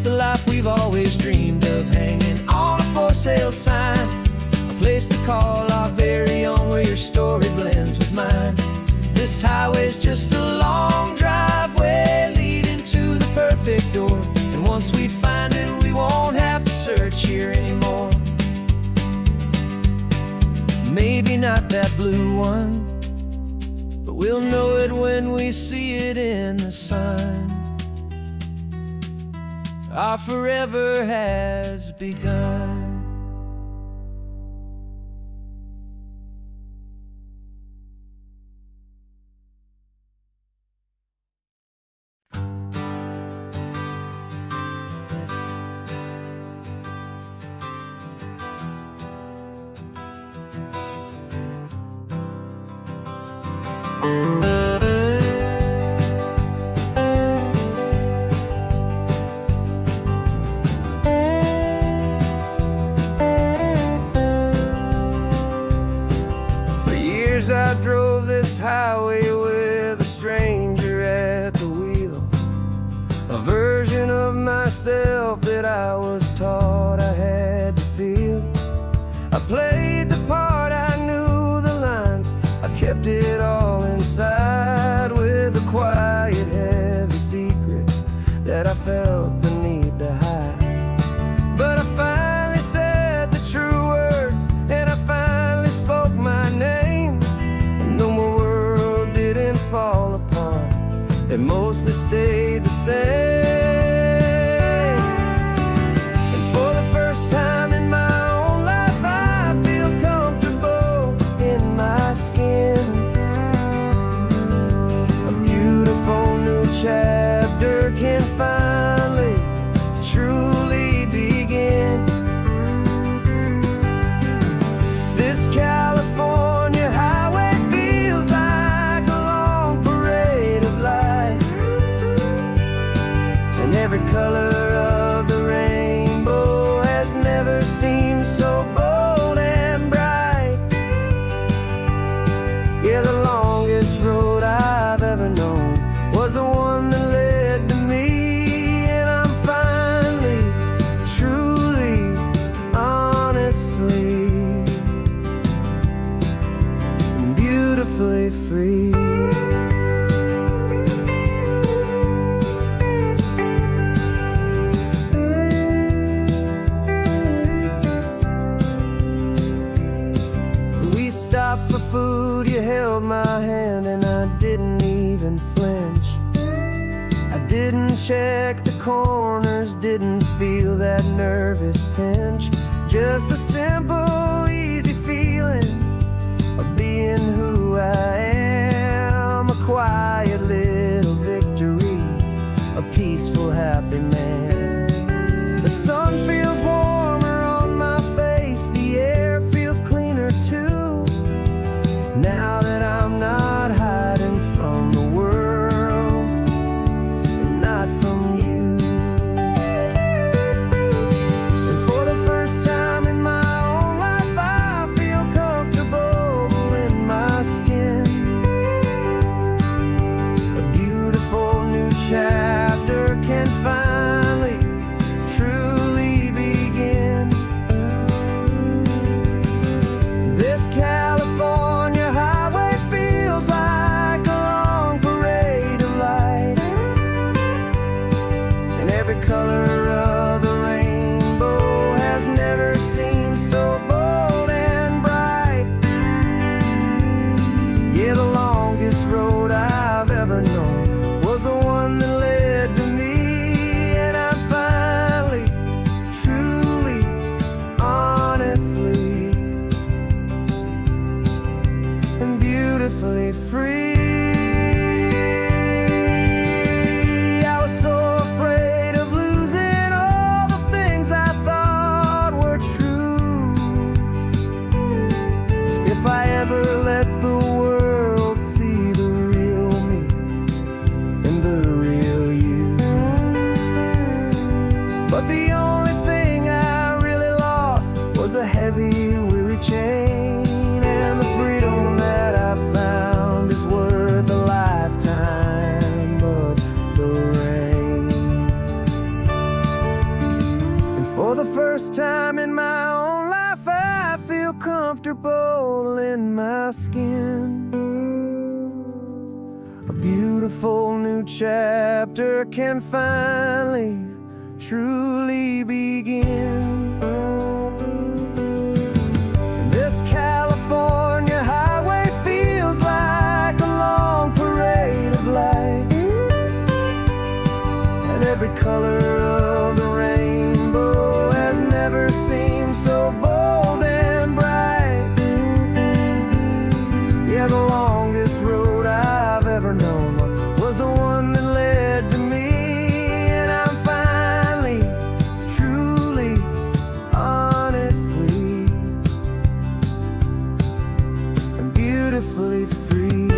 the life we've always dreamed of, hanging on a for sale sign. A place to call our very own, where your story blends with mine. This highway's just a long driveway leading to the perfect door. And once we find it, we won't have to search here anymore. Maybe not that blue one, but we'll know it when we see it in the sun. Our forever has begun. For years I drove this highway with a stranger at the wheel, a version of myself that I was taught I had to feel. I played the part, I knew the lines, I kept it all inside, with a quiet, heavy secret that I felt the need to hide. But I finally said the true words, and I finally spoke my name. And though my world didn't fall apart, it mostly stayed the same. And for the first time in my own life, I feel comfortable in my skin. A beautiful new chapter can finally truly begin. This California highway feels like a long parade of light, and every color of the rainbow has never seemed so bold and bright. Yeah, the longest road I've ever known was the one that led to me, and I'm finally, truly, honestly, and beautifully free. We stopped for food, you held my hand, and I didn't even flinch. I didn't check the corners, didn't feel that nervous pinch. Just a simple, easy feeling of being who I am. A quiet little victory, a peaceful, happy man. The sun feels warmer on my face, the air feels cleaner too, now that I'm not hiding from the world, and not from you. And for the first time in my own life, I feel comfortable in my skin. A beautiful new chapter can finally truly begin. This California highway feels like a long parade of light, and every color of the rainbow has never seemed so bold and bright. Yeah, the longest road I've ever known was the one that led to me, and I'm finally, truly, honestly, and beautifully free. I was so afraid of losing all the things I thought were true. If I ever let the world see the real me and the real you. But the only thing I really lost was a heavy, weary chain, and the freedom that I found is worth a beautiful new chapter can finally, truly begin. This California highway feels like a long parade of light, and every color of the rainbow has never seemed so bold and bright. Yeah, the longest road I've ever known was the one that led to me, and I'm finally, truly, honestly, and beautifully free.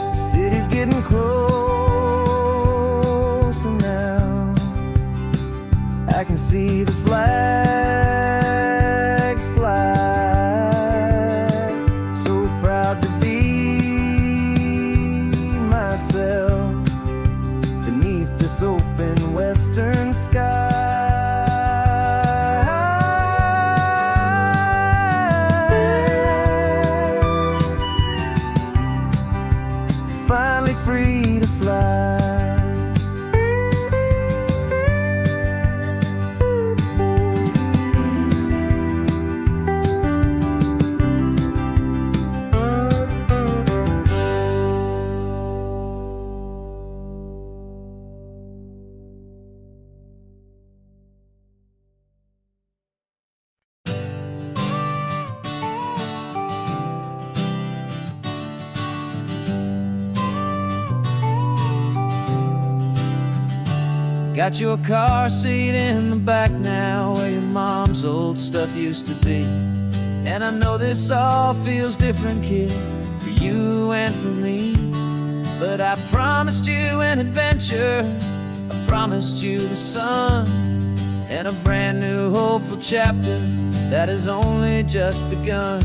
The city's getting closer now. I can see the flags fly. So proud to be myself beneath this open western sky. Finally free to fly. Got your car seat in the back now, where your mom's old stuff used to be. And I know this all feels different, kid, for you and for me. But I promised you an adventure, I promised you the sun, and a brand new hopeful chapter that has only just begun.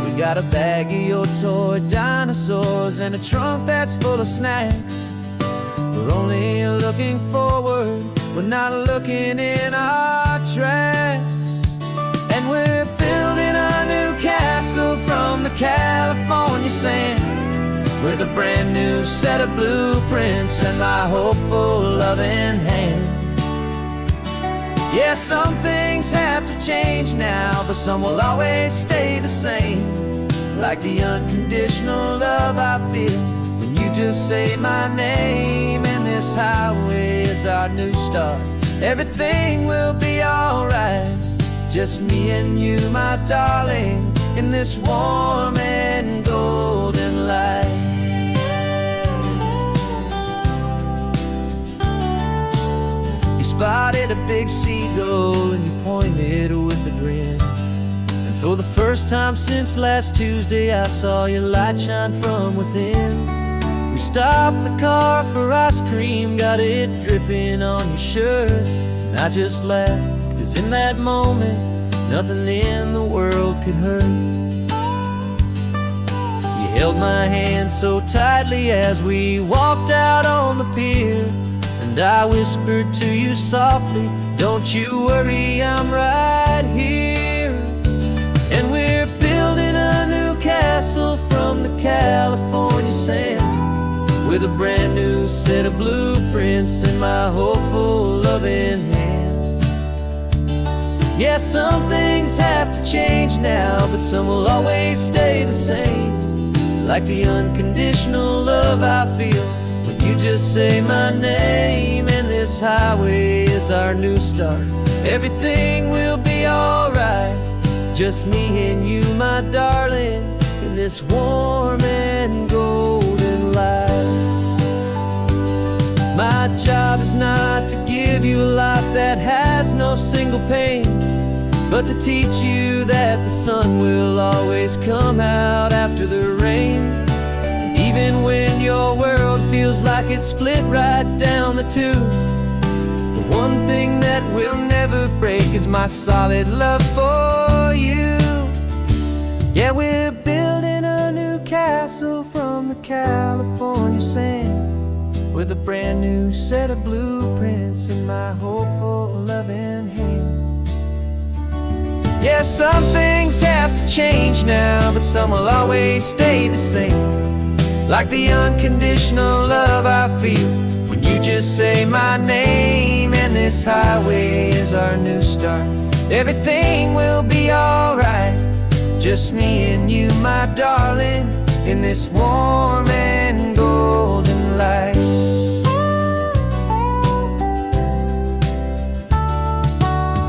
We got a bag of your toy dinosaurs and a trunk that's full of snacks. We're only looking forward, we're not looking in our tracks. And we're building a new castle from the California sand, with a brand new set of blueprints and my hopeful loving hand. Yeah, some things have to change now, but some will always stay the same. Like the unconditional love I feel when you just say my name. And this highway is our new start. Everything will be alright, just me and you, my darling, in this warm and golden light. You spotted a big seagull and you pointed with a grin. And for the first time since last Tuesday, I saw your light shine from within. We stopped the car for ice cream, got it dripping on your shirt. And I just laughed, 'cause in that moment, nothing in the world could hurt. You held my hand so tightly as we walked out on the pier, and I whispered to you softly, don't you worry, I'm right here. And we're building a new castle from the California sand, with a brand new set of blueprints in my hopeful loving hand. Yeah, some things have to change now, but some will always stay the same. Like the unconditional love I feel when you just say my name. And this highway is our new start. Everything will be alright, just me and you, my darling, in this warm and golden light. My job is not to give you a life that has no single pain, but to teach you that the sun will always come out after the rain. Even when your world feels like it's split right down the two, the one thing that will never break is my solid love for you. Yeah, we're building a new castle from the California sand, with a brand new set of blueprints in my hopeful loving hand. Yeah, some things have to change now, but some will always stay the same. Like the unconditional love I feel when you just say my name. And this highway is our new start. Everything will be alright, just me and you, my darling, in this warm and golden light.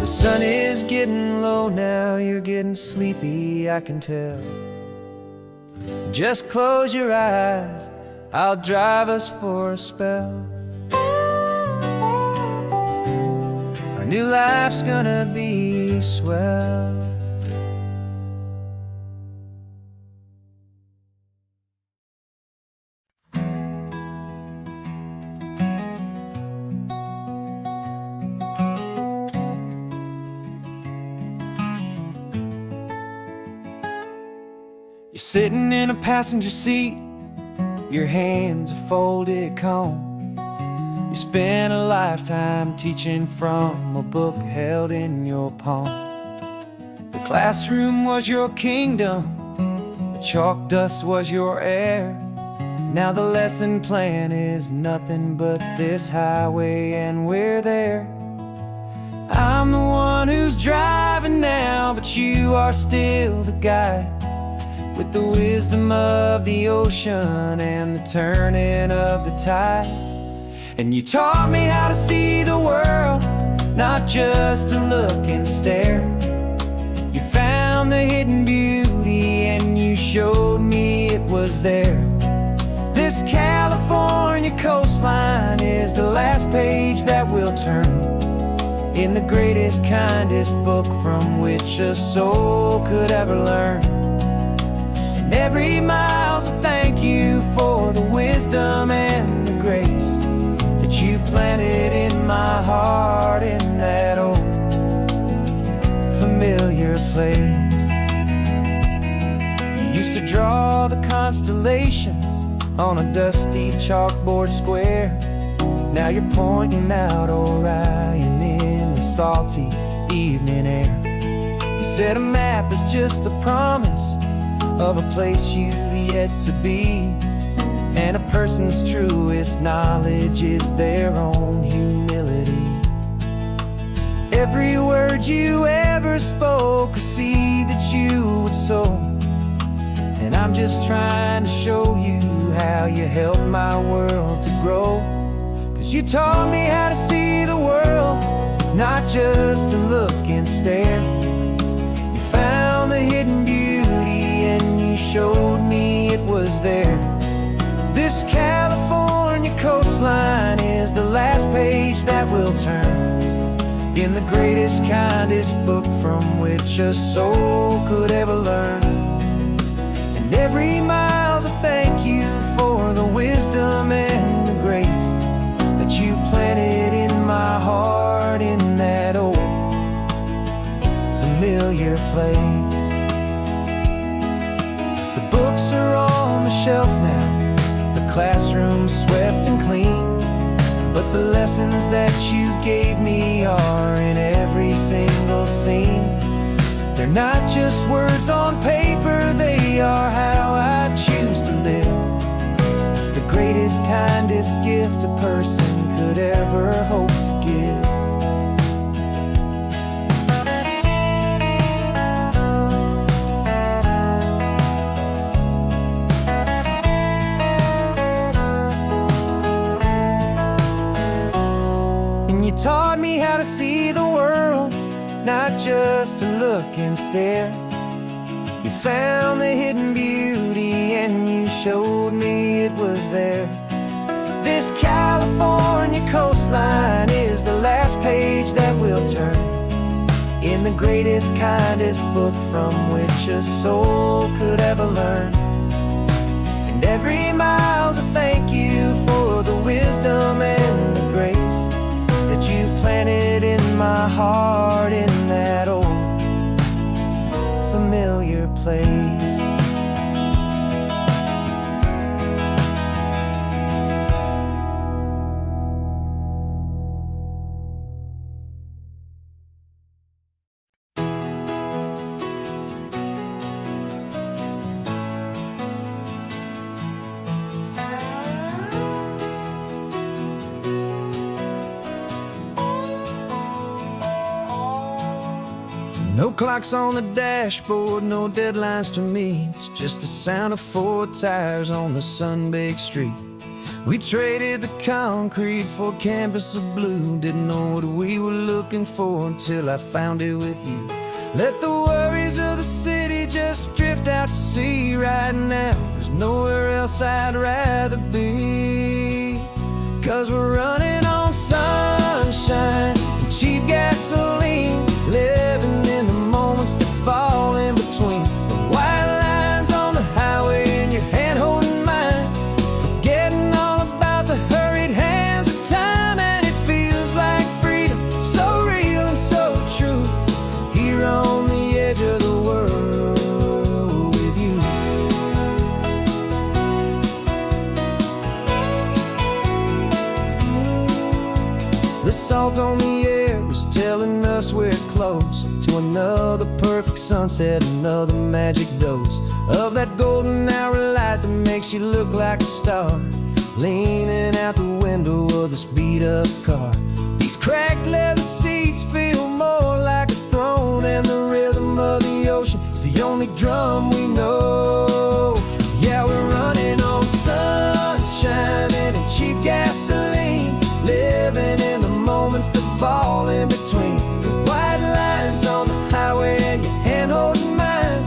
The sun is getting low now, you're getting sleepy, I can tell. Just close your eyes, I'll drive us for a spell. Our new life's gonna be swell. You're sitting in a passenger seat, your hands are folded calm. You spent a lifetime teaching from a book held in your palm. The classroom was your kingdom, the chalk dust was your air. Now the lesson plan is nothing but this highway, and we're there. I'm the one who's driving now, but you are still the guide, with the wisdom of the ocean and the turning of the tide. And you taught me how to see the world, not just to look and stare. You found the hidden beauty and you showed me it was there. This California coastline is the last page that we'll turn in the greatest, kindest book from which a soul could ever learn. Every mile's a thank you for the wisdom and the grace that you planted in my heart in that old familiar place. You used to draw the constellations on a dusty chalkboard square. Now you're pointing out Orion in the salty evening air. You said a map is just a promise of a place you've yet to be, and a person's truest knowledge is their own humility. Every word you ever spoke, a seed that you would sow, and I'm just trying to show you how you helped my world to grow. 'Cause you taught me how to see the world, not just to look and stare. You found the hidden beauty and you showed me it was there. This California coastline is the last page that we'll turn in the greatest, kindest book from which a soul could ever learn. And every mile's a thank you for the wisdom and the grace that you planted in my heart in that old familiar place. Books are on the shelf now, the classroom swept and clean, but the lessons that you gave me are in every single scene. They're not just words on paper, they are how I choose to live. The greatest, kindest gift a person could ever hope to give. Taught me how to see the world, not just to look and stare. You found the hidden beauty and you showed me it was there. This California coastline is the last page that we'll turn in the greatest, kindest book from which a soul could ever learn. And every mile's a thank you for the wisdom and the grace that you planted in my heart in that old familiar place. No clocks on the dashboard, no deadlines to meet. It's just the sound of 4 tires on the sun-baked street. We traded the concrete for a canvas of blue. Didn't know what we were looking for until I found it with you. Let the worries of the city just drift out to sea right now. There's nowhere else I'd rather be. 'Cause we're running on sunshine and cheap gasoline, living in the moments that fall in between. The white lines on the highway and your hand holding mine, forgetting all about the hurried hands of time. And it feels like freedom, so real and so true, here on the edge of the world with you. The salt on the air is telling us we're close to another perfect sunset, another magic dose of that golden hour light that makes you look like a star, leaning out the window of this beat-up car. These cracked leather seats feel more like a throne, and the rhythm of the ocean is the only drum we know. Yeah, we're running on sunshine and cheap gasoline, living in the moments that fall in between. The white lines on the highway and your hand holding mine,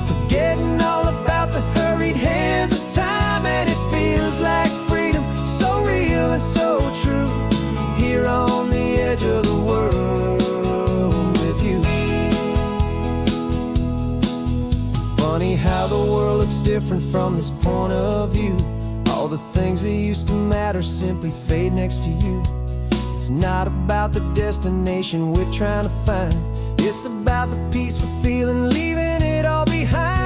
forgetting all about the hurried hands of time. And it feels like freedom, so real and so true, here on the edge of the world with you. Funny how the world looks different from this point of view. All the things that used to matter simply fade next to you. It's not about the destination we're trying to find, it's about the peace we're feeling, leaving it all behind.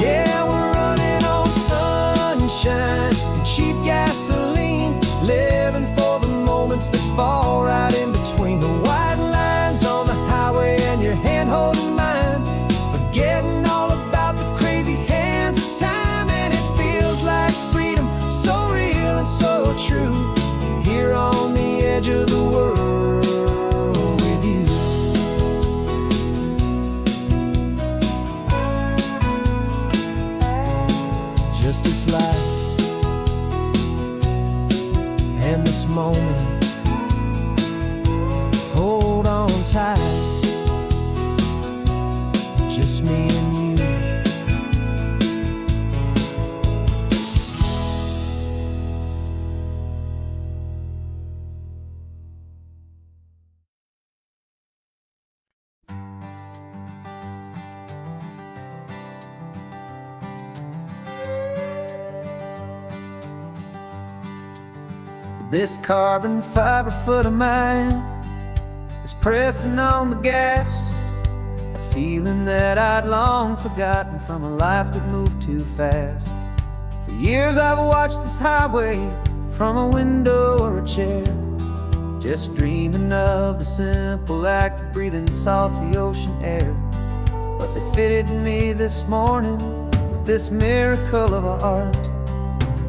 Yeah, we're running on sunshine and cheap gasoline, living for the moments that fall right in between. The white lines on the highway and your hand holding mine, forgetting all about the crazy hands of time. And it feels like freedom, so real and so true, here on the edge of the world with you. Just this life and this moment, hold on tight, just me and you. This carbon fiber foot of mine is pressing on the gas, a feeling that I'd long forgotten from a life that moved too fast. For years I've watched this highway from a window or a chair, just dreaming of the simple act of breathing salty ocean air. But they fitted me this morning with this miracle of art,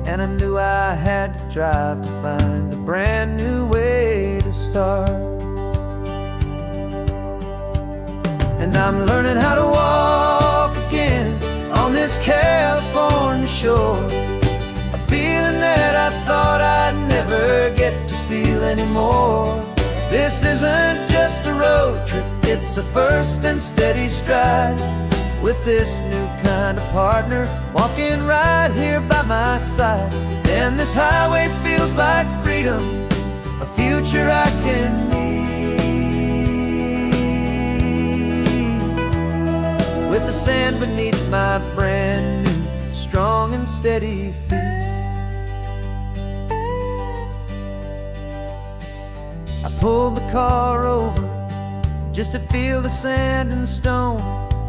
and I knew I had to drive to find a brand new way to start. And I'm learning how to walk again on this California shore, a feeling that I thought I'd never get to feel anymore. This isn't just a road trip, it's a first and steady stride, with this new kind of partner walking right here by my side. And this highway feels like freedom, a future I can need, with the sand beneath my brand new strong and steady feet. I pulled the car over just to feel the sand and stone,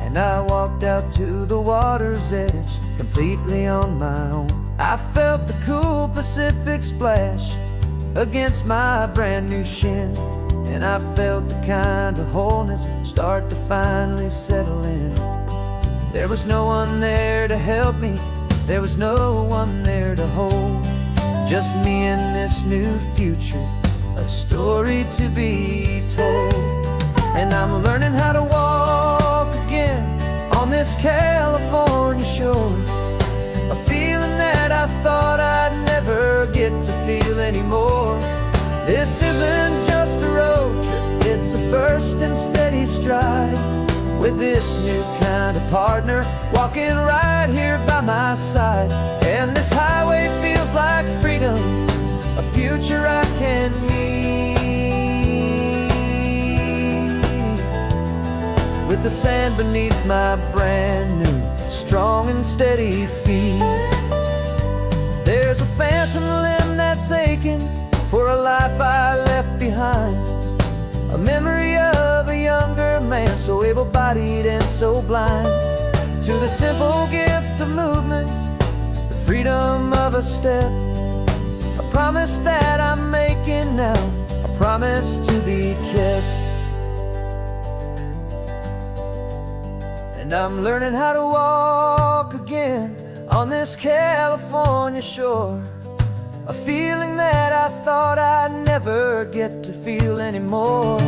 and I walked out to the water's edge completely on my own. I felt the cool Pacific splash against my brand new shin, and I felt the kind of wholeness start to finally settle in. There was no one there to help me, there was no one there to hold. Just me and this new future, a story to be told. And I'm learning how to walk again on this California shore, a feeling that I thought I'd never get to feel anymore. This isn't just a road trip, it's a first and steady stride, with this new kind of partner walking right here by my side. And this highway feels like freedom, a future I can meet, with the sand beneath my brand new, strong and steady feet. There's a phantom limb that's aching for a life I left behind, a memory of a younger man, so able-bodied and so blind, to the simple gift of movement, the freedom of a step, a promise that I'm making now, a promise to be kept. And I'm learning how to walk again on this California shore, a feeling that I thought I'd never get to feel anymore.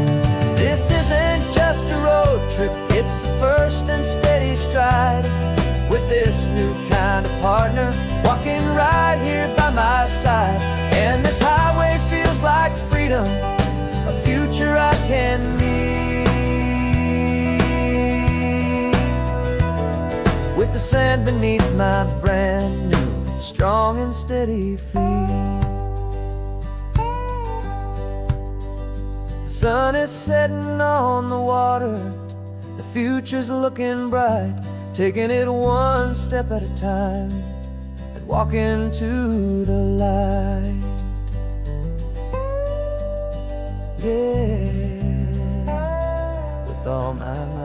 This isn't just a road trip, it's a first and steady stride, with this new kind of partner walking right here by my side. And this highway feels like freedom, a future I can meet, with the sand beneath my brand new, strong and steady feet. The sun is setting on the water, the future's looking bright, taking it one step at a time and walking to the light. Yeah, with all my might.